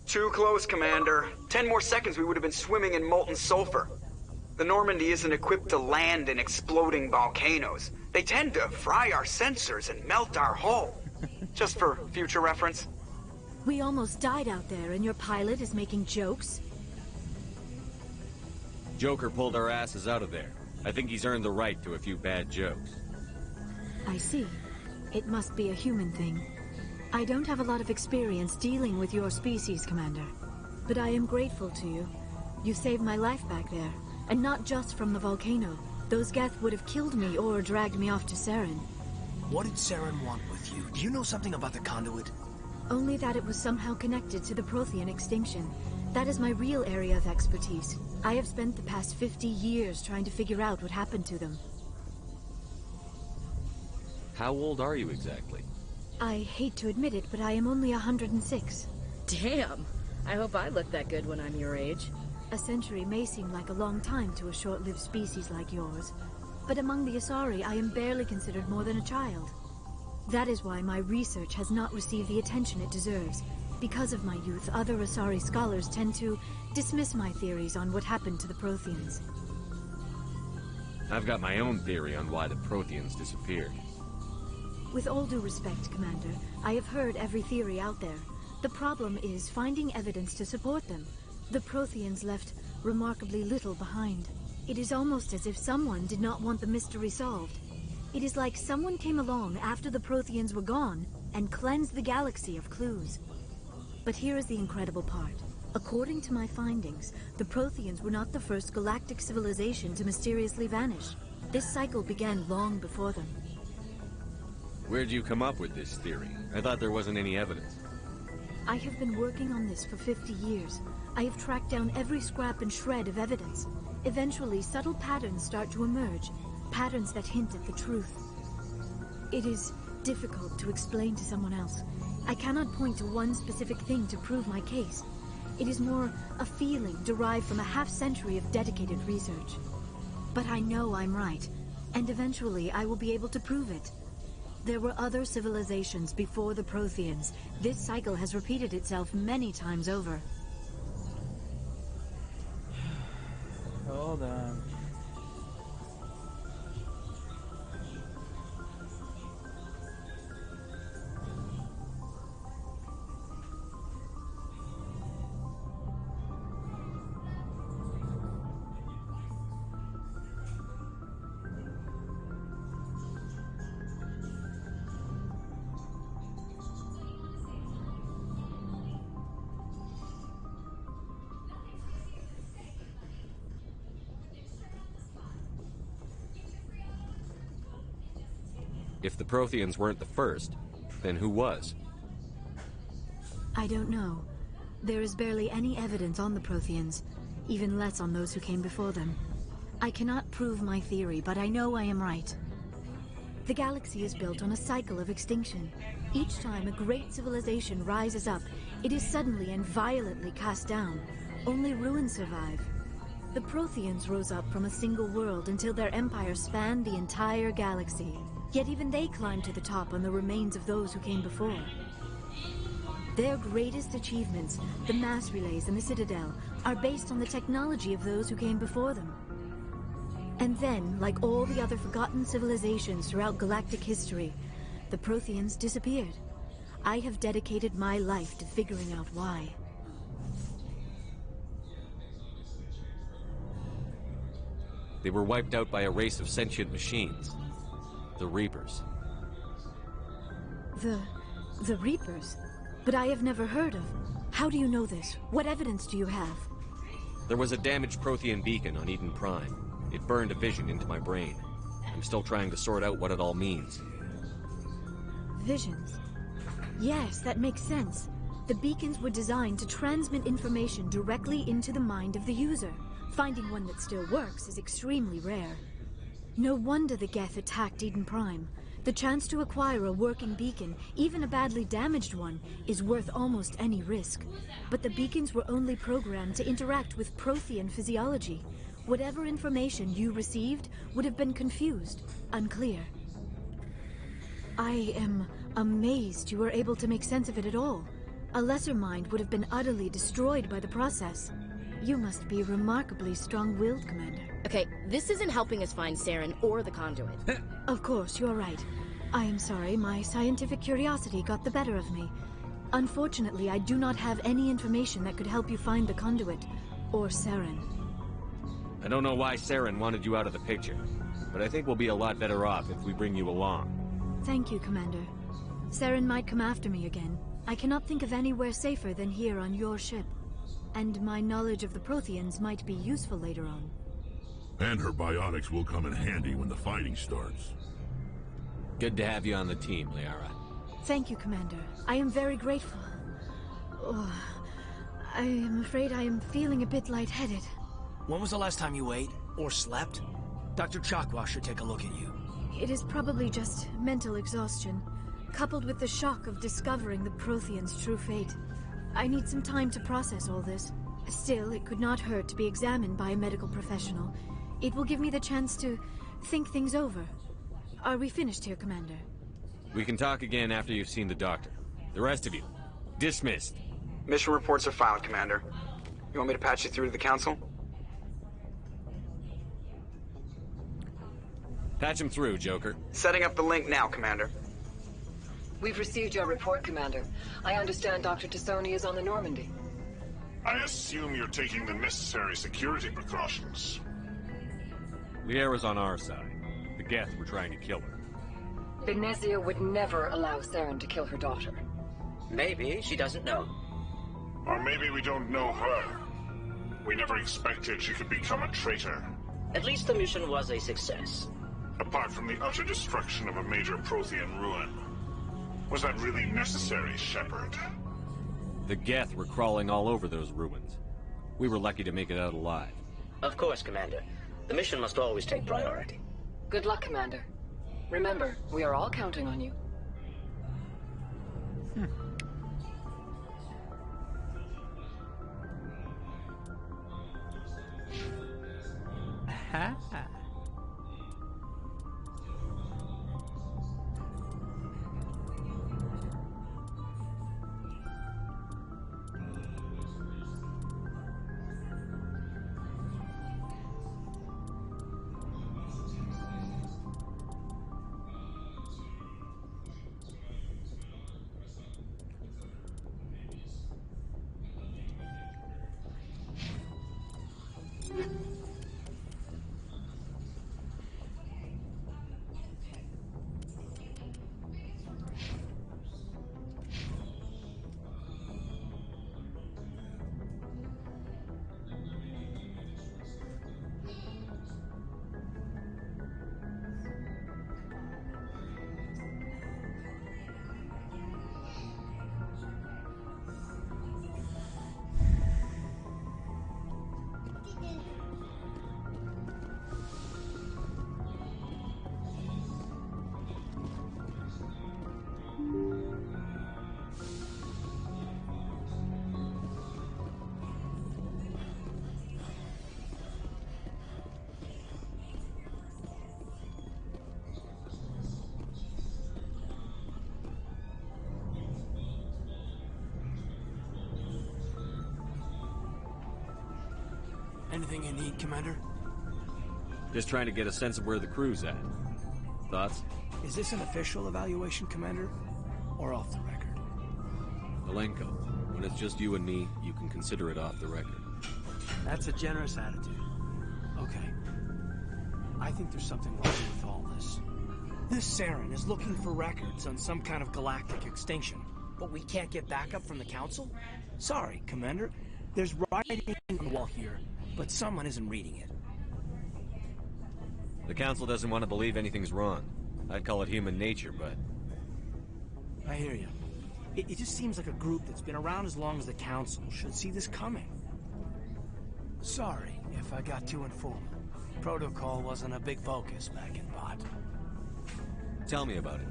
Too close, Commander. 10 more seconds we would have been swimming in molten sulfur. The Normandy isn't equipped to land in exploding volcanoes. They tend to fry our sensors and melt our hull. Just for future reference. We almost died out there, and your pilot is making jokes? Joker pulled our asses out of there. I think he's earned the right to a few bad jokes. I see. It must be a human thing. I don't have a lot of experience dealing with your species, Commander. But I am grateful to you. You saved my life back there, and not just from the volcano. Those Geth would have killed me or dragged me off to Saren. What did Saren want with you? Do you know something about the conduit? Only that it was somehow connected to the Prothean extinction. That is my real area of expertise. I have spent the past 50 years trying to figure out what happened to them. How old are you exactly? I hate to admit it, but I am only 106. Damn! I hope I look that good when I'm your age. A century may seem like a long time to a short-lived species like yours, but among the Asari, I am barely considered more than a child. That is why my research has not received the attention it deserves. Because of my youth, other Asari scholars tend to dismiss my theories on what happened to the Protheans. I've got my own theory on why the Protheans disappeared. With all due respect, Commander, I have heard every theory out there. The problem is finding evidence to support them. The Protheans left remarkably little behind. It is almost as if someone did not want the mystery solved. It is like someone came along after the Protheans were gone and cleansed the galaxy of clues. But here is the incredible part. According to my findings, the Protheans were not the first galactic civilization to mysteriously vanish. This cycle began long before them. Where'd you come up with this theory? I thought there wasn't any evidence. I have been working on this for 50 years. I have tracked down every scrap and shred of evidence. Eventually, subtle patterns start to emerge, patterns that hint at the truth. It is difficult to explain to someone else. I cannot point to one specific thing to prove my case. It is more a feeling derived from a half-century of dedicated research. But I know I'm right, and eventually I will be able to prove it. There were other civilizations before the Protheans. This cycle has repeated itself many times over. Hold on. If the Protheans weren't the first, then who was? I don't know. There is barely any evidence on the Protheans, even less on those who came before them. I cannot prove my theory, but I know I am right. The galaxy is built on a cycle of extinction. Each time a great civilization rises up, it is suddenly and violently cast down. Only ruins survive. The Protheans rose up from a single world until their empire spanned the entire galaxy. Yet even they climbed to the top on the remains of those who came before. Their greatest achievements, the mass relays and the Citadel, are based on the technology of those who came before them. And then, like all the other forgotten civilizations throughout galactic history, the Protheans disappeared. I have dedicated my life to figuring out why. They were wiped out by a race of sentient machines. The Reapers. The Reapers? But I have never heard of. How do you know this? What evidence do you have? There was a damaged Prothean beacon on Eden Prime. It burned a vision into my brain. I'm still trying to sort out what it all means. Visions. Yes, that makes sense. The beacons were designed to transmit information directly into the mind of the user. Finding one that still works is extremely rare. No wonder the Geth attacked Eden Prime. The chance to acquire a working beacon, even a badly damaged one, is worth almost any risk. But the beacons were only programmed to interact with Prothean physiology. Whatever information you received would have been confused, unclear. I am amazed you were able to make sense of it at all. A lesser mind would have been utterly destroyed by the process. You must be remarkably strong-willed, Commander. Okay, this isn't helping us find Saren or the conduit. Of course, you're right. I am sorry, my scientific curiosity got the better of me. Unfortunately, I do not have any information that could help you find the conduit, or Saren. I don't know why Saren wanted you out of the picture, but I think we'll be a lot better off if we bring you along. Thank you, Commander. Saren might come after me again. I cannot think of anywhere safer than here on your ship. And my knowledge of the Protheans might be useful later on. And her biotics will come in handy when the fighting starts. Good to have you on the team, Liara. Thank you, Commander. I am very grateful. Oh, I am afraid I am feeling a bit lightheaded. When was the last time you ate? Or slept? Dr. Chakwa should take a look at you. It is probably just mental exhaustion, coupled with the shock of discovering the Protheans' true fate. I need some time to process all this. Still, it could not hurt to be examined by a medical professional. It will give me the chance to think things over. Are we finished here, Commander? We can talk again after you've seen the doctor. The rest of you, dismissed. Mission reports are filed, Commander. You want me to patch you through to the Council? Patch him through, Joker. Setting up the link now, Commander. We've received your report, Commander. I understand Dr. Tassoni is on the Normandy. I assume you're taking the necessary security precautions. Liara's on our side. The Geth were trying to kill her. Benezia would never allow Saren to kill her daughter. Maybe she doesn't know. Or maybe we don't know her. We never expected she could become a traitor. At least the mission was a success. Apart from the utter destruction of a major Prothean ruin. Was that really necessary, Shepard? The Geth were crawling all over those ruins. We were lucky to make it out alive. Of course, Commander. The mission must always take priority. Good luck, Commander. Remember, we are all counting on you. Aha. Anything you need, Commander? Just trying to get a sense of where the crew's at. Thoughts? Is this an official evaluation, Commander? Or off the record? Malenko, when it's just you and me, you can consider it off the record. That's a generous attitude. Okay. I think there's something wrong with all this. This Saren is looking for records on some kind of galactic extinction, but we can't get backup from the Council? Sorry, Commander. There's writing on the wall here, but someone isn't reading it. The Council doesn't want to believe anything's wrong. I'd call it human nature, but... I hear you. It just seems like a group that's been around as long as the Council should see this coming. Sorry if I got too informed. Protocol wasn't a big focus back in Bot. Tell me about it.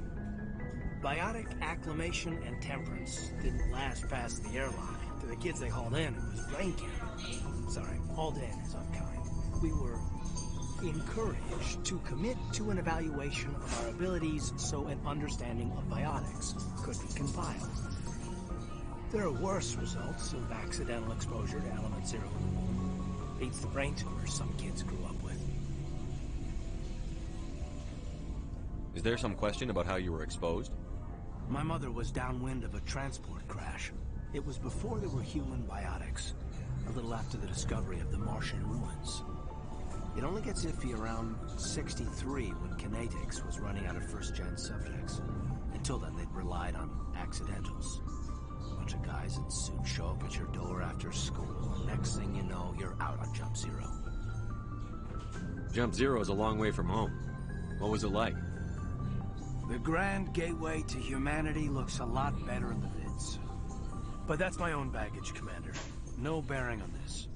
Biotic acclimation and temperance didn't last past the airlock. To the kids they hauled in, it was brain cancer. Sorry, hauled in is unkind. We were encouraged to commit to an evaluation of our abilities so an understanding of biotics could be compiled. There are worse results of accidental exposure to element zero. Beats the brain tumors some kids grew up with. Is there some question about how you were exposed? My mother was downwind of a transport crash. It was before there were human biotics, a little after the discovery of the Martian ruins. It only gets iffy around 63 when kinetics was running out of first-gen subjects. Until then, they'd relied on accidentals. A bunch of guys in suits show up at your door after school, and next thing you know, you're out on Jump Zero. Jump Zero is a long way from home. What was it like? The grand gateway to humanity looks a lot better in the vids. But that's my own baggage, Commander. No bearing on this.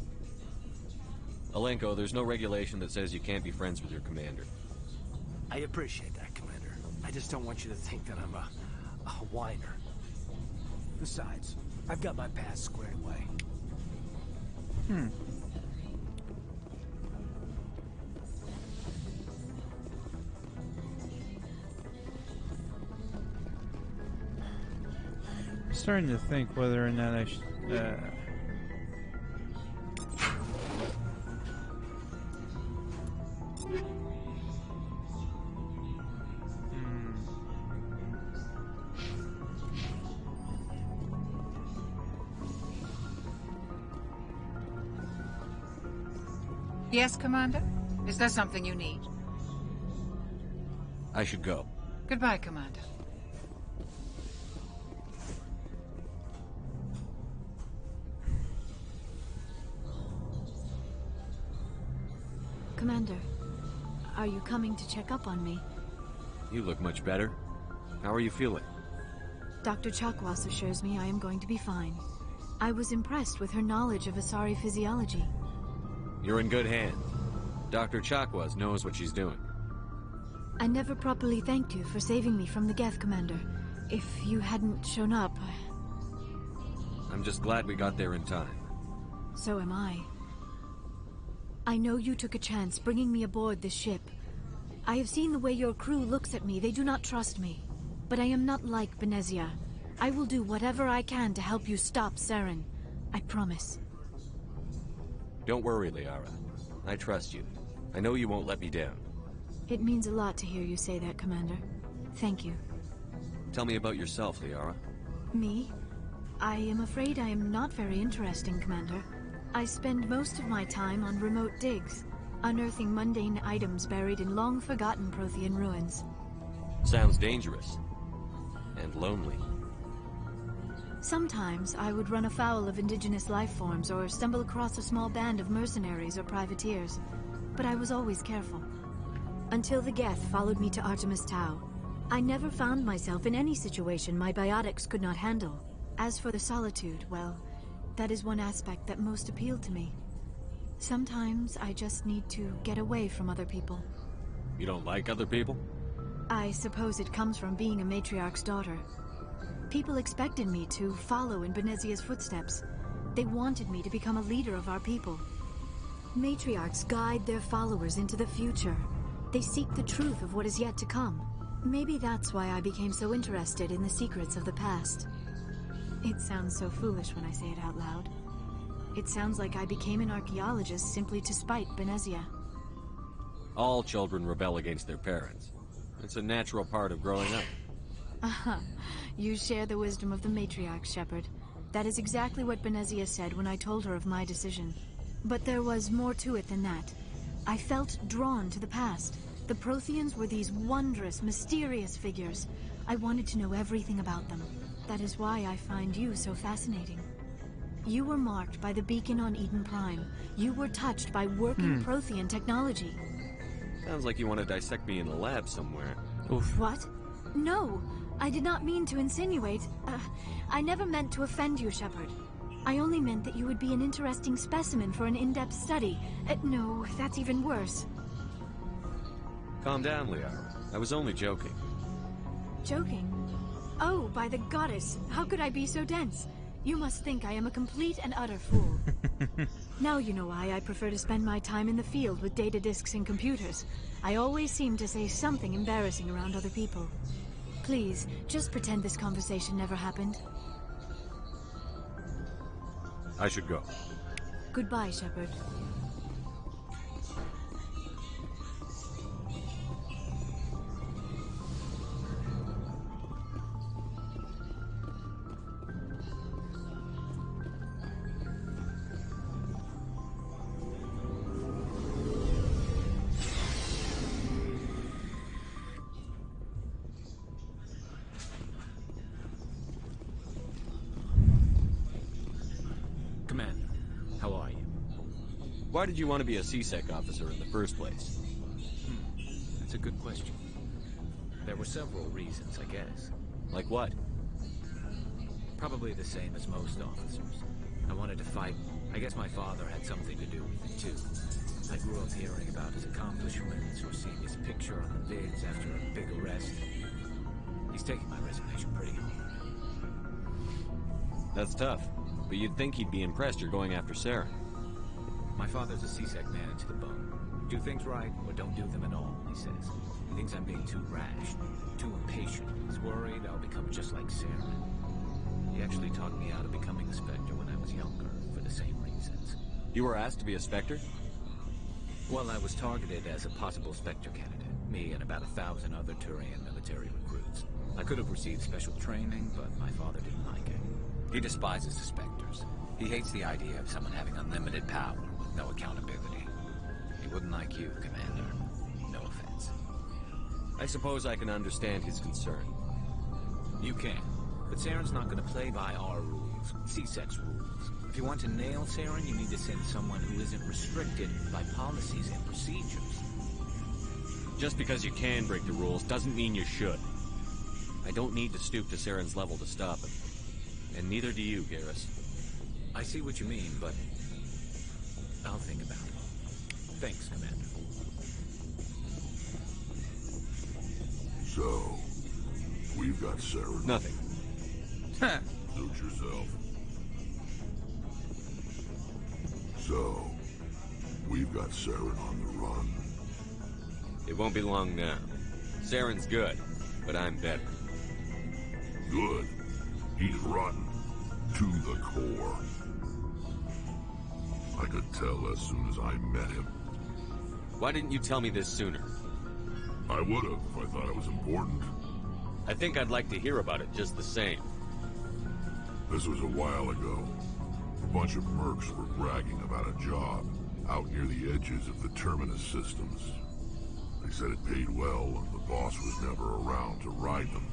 Alenko, there's no regulation that says you can't be friends with your commander. I appreciate that, Commander. I just don't want you to think that I'm a whiner. Besides, I've got my past squared away. I'm starting to think whether or not I should. Yes, Commander? Is there something you need? I should go. Goodbye, Commander. Commander, are you coming to check up on me? You look much better. How are you feeling? Dr. Chakwas assures me I am going to be fine. I was impressed with her knowledge of Asari physiology. You're in good hands. Dr. Chakwas knows what she's doing. I never properly thanked you for saving me from the Geth, Commander. If you hadn't shown up... I'm just glad we got there in time. So am I. I know you took a chance bringing me aboard this ship. I have seen the way your crew looks at me. They do not trust me. But I am not like Benezia. I will do whatever I can to help you stop Saren. I promise. Don't worry, Liara. I trust you. I know you won't let me down. It means a lot to hear you say that, Commander. Thank you. Tell me about yourself, Liara. Me? I am afraid I am not very interesting, Commander. I spend most of my time on remote digs, unearthing mundane items buried in long-forgotten Prothean ruins. Sounds dangerous. And lonely. Sometimes I would run afoul of indigenous life forms or stumble across a small band of mercenaries or privateers, but I was always careful. Until the Geth followed me to Artemis Tau. I never found myself in any situation my biotics could not handle. As for the solitude, well, that is one aspect that most appealed to me. Sometimes I just need to get away from other people. You don't like other people? I suppose it comes from being a matriarch's daughter. People expected me to follow in Benezia's footsteps. They wanted me to become a leader of our people. Matriarchs guide their followers into the future. They seek the truth of what is yet to come. Maybe that's why I became so interested in the secrets of the past. It sounds so foolish when I say it out loud. It sounds like I became an archaeologist simply to spite Benezia. All children rebel against their parents. It's a natural part of growing up. Aha. You share the wisdom of the matriarch, Shepard. That is exactly what Benezia said when I told her of my decision. But there was more to it than that. I felt drawn to the past. The Protheans were these wondrous, mysterious figures. I wanted to know everything about them. That is why I find you so fascinating. You were marked by the beacon on Eden Prime. You were touched by working Prothean technology. Sounds like you want to dissect me in a lab somewhere. Oof. What? No, I did not mean to insinuate. I never meant to offend you, Shepard. I only meant that you would be an interesting specimen for an in-depth study. No, that's even worse. Calm down, Liara. I was only joking. Joking? Oh, by the goddess, how could I be so dense? You must think I am a complete and utter fool. Now you know why I prefer to spend my time in the field with data disks and computers. I always seem to say something embarrassing around other people. Please, just pretend this conversation never happened. I should go. Goodbye, Shepard. Why did you want to be a C-Sec officer in the first place? That's a good question. There were several reasons, I guess. Like what? Probably the same as most officers. I wanted to fight. I guess my father had something to do with it, too. I grew up hearing about his accomplishments or seeing his picture on the vids after a big arrest. He's taking my resignation pretty hard. That's tough. But you'd think he'd be impressed you're going after Saren. My father's a C-Sec man to the bone. Do things right or don't do them at all, he says. He thinks I'm being too rash, too impatient. He's worried I'll become just like Saren. He actually talked me out of becoming a Spectre when I was younger, for the same reasons. You were asked to be a Spectre? Well, I was targeted as a possible Spectre candidate. Me and about 1,000 other Turian military recruits. I could have received special training, but my father didn't like it. He despises the Spectres. He hates the idea of someone having unlimited power with no accountability. He wouldn't like you, Commander. No offense. I suppose I can understand his concern. You can. But Saren's not going to play by our rules, C-Sec's rules. If you want to nail Saren, you need to send someone who isn't restricted by policies and procedures. Just because you can break the rules doesn't mean you should. I don't need to stoop to Saren's level to stop him. And neither do you, Garrus. I see what you mean, but I'll think about it. Thanks, Commander. So, we've got Saren. Nothing. Suit yourself. So, we've got Saren on the run. It won't be long now. Saren's good, but I'm better. Good. He's rotten. To the core. I could tell as soon as I met him. Why didn't you tell me this sooner? I would have if I thought it was important. I think I'd like to hear about it just the same. This was a while ago. A bunch of mercs were bragging about a job out near the edges of the Terminus systems. They said it paid well and the boss was never around to ride them.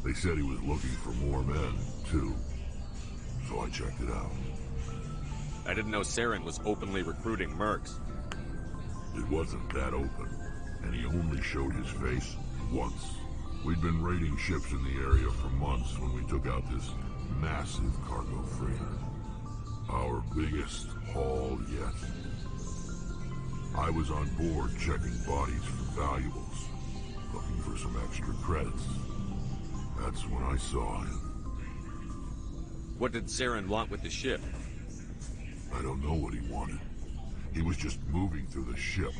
They said he was looking for more men, too. So I checked it out. I didn't know Saren was openly recruiting mercs. It wasn't that open, and he only showed his face once. We'd been raiding ships in the area for months when we took out this massive cargo freighter. Our biggest haul yet. I was on board checking bodies for valuables, looking for some extra credits. That's when I saw him. What did Saren want with the ship? I don't know what he wanted. He was just moving through the ship,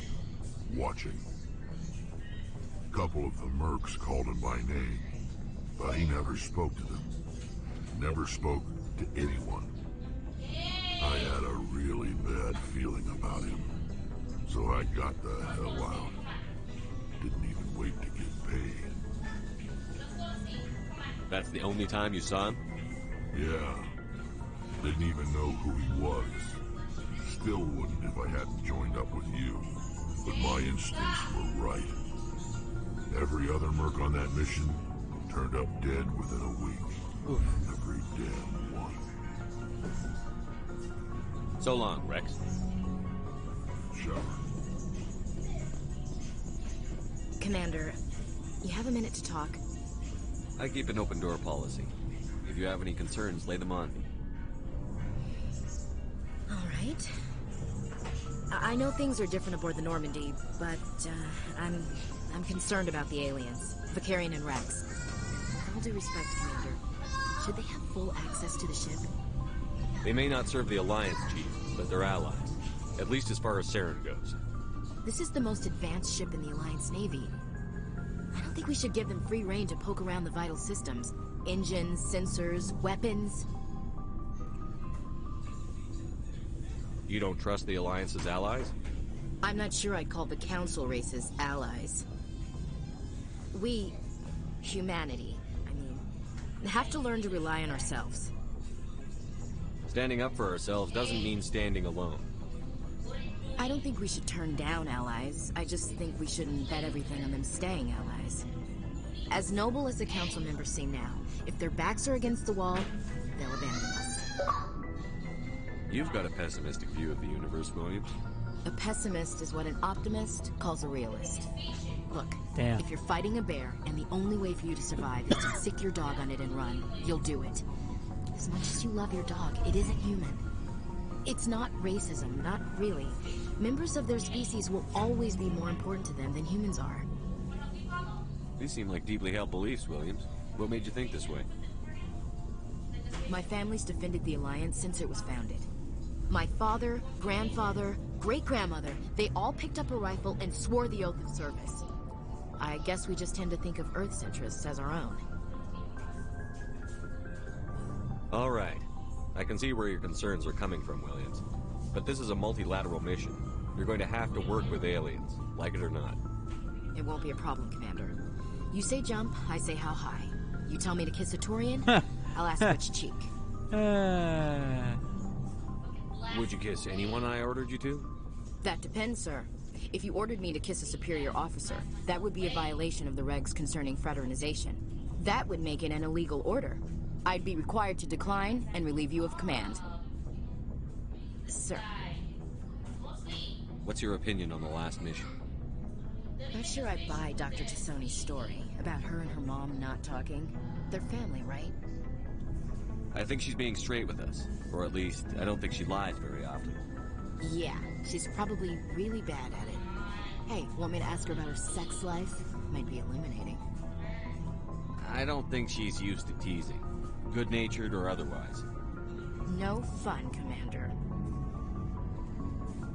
watching. A couple of the mercs called him by name, but he never spoke to them. Never spoke to anyone. I had a really bad feeling about him, so I got the hell out. Didn't even wait to get paid. That's the only time you saw him? Yeah. Didn't even know who he was. Still wouldn't if I hadn't joined up with you. But my instincts were right. Every other merc on that mission turned up dead within a week. Oof. Every damn one. So long, Rex. Shepard. Commander, you have a minute to talk? I keep an open door policy. If you have any concerns, lay them on me. All right. I know things are different aboard the Normandy, but I'm concerned about the aliens, Vicarian and Rex. With all due respect, Commander, should they have full access to the ship? They may not serve the Alliance, Chief, but they're allies. At least as far as Saren goes. This is the most advanced ship in the Alliance Navy. I don't think we should give them free rein to poke around the vital systems. Engines, sensors, weapons. You don't trust the Alliance's allies? I'm not sure I'd call the Council races allies. We, humanity, have to learn to rely on ourselves. Standing up for ourselves doesn't mean standing alone. I don't think we should turn down allies. I just think we shouldn't bet everything on them staying allies. As noble as the Council members seem now, if their backs are against the wall, they'll abandon us. You've got a pessimistic view of the universe, Williams. A pessimist is what an optimist calls a realist. Look, Damn. if you're fighting a bear and the only way for you to survive is to sick your dog on it and run, you'll do it. As much as you love your dog, it isn't human. It's not racism, not really. Members of their species will always be more important to them than humans are. These seem like deeply held beliefs, Williams. What made you think this way? My family's defended the Alliance since it was founded. My father, grandfather, great-grandmother, they all picked up a rifle and swore the oath of service. I guess we just tend to think of Earth's interests as our own. All right. I can see where your concerns are coming from, Williams. But this is a multilateral mission. You're going to have to work with aliens, like it or not. It won't be a problem, Commander. You say jump, I say how high. You tell me to kiss a Turian, I'll ask which cheek. Would you kiss anyone I ordered you to? That depends, sir. If you ordered me to kiss a superior officer, that would be a violation of the regs concerning fraternization. That would make it an illegal order. I'd be required to decline and relieve you of command. Sir. What's your opinion on the last mission? Not sure I buy Dr. Tassoni's story about her and her mom not talking. They're family, right? I think she's being straight with us. Or at least, I don't think she lies very often. Yeah, she's probably really bad at it. Hey, want me to ask her about her sex life? Might be eliminating. I don't think she's used to teasing. Good-natured or otherwise. No fun, Commander.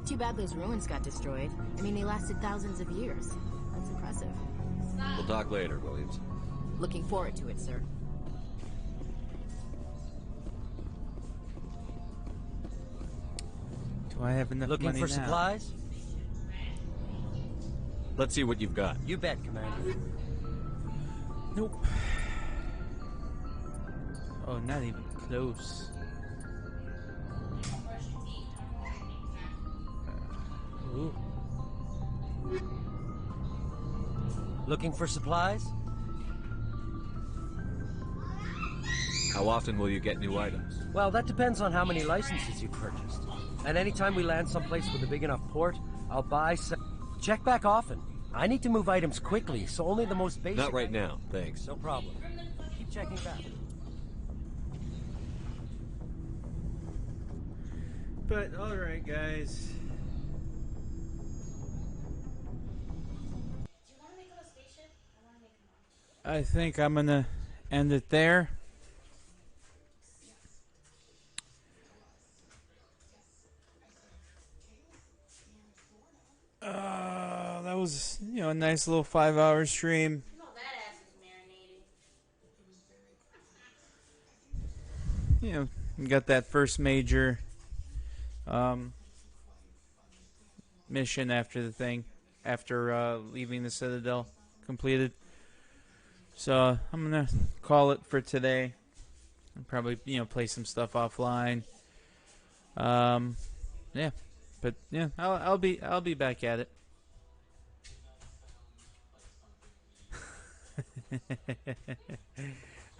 Too bad those ruins got destroyed. I mean, they lasted thousands of years. That's impressive. We'll talk later, Williams. Looking forward to it, sir. Do I have enough Looking money for now? supplies? Let's see what you've got. You bet, Commander. Nope. Oh, not even close. Ooh. Looking for supplies? How often will you get new items? Well, that depends on how many licenses you've purchased. And anytime we land someplace with a big enough port, I'll buy some... Check back often. I need to move items quickly, so only the most basic... Not right now, thanks. No problem. Keep checking back. But, alright, guys. I think I'm gonna end it there. That was, a nice little 5-hour stream. We got that first major mission after leaving the Citadel completed. So I'm gonna call it for today. I'll probably play some stuff offline. Yeah, but yeah, I'll be back at it.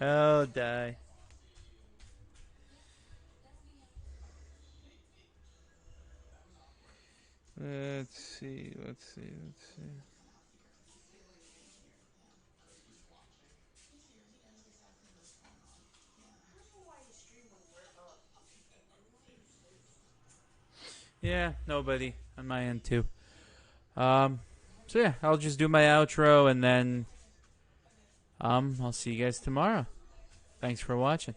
Oh, die. Let's see. Yeah, nobody on my end too. So yeah, I'll just do my outro and then I'll see you guys tomorrow. Thanks for watching.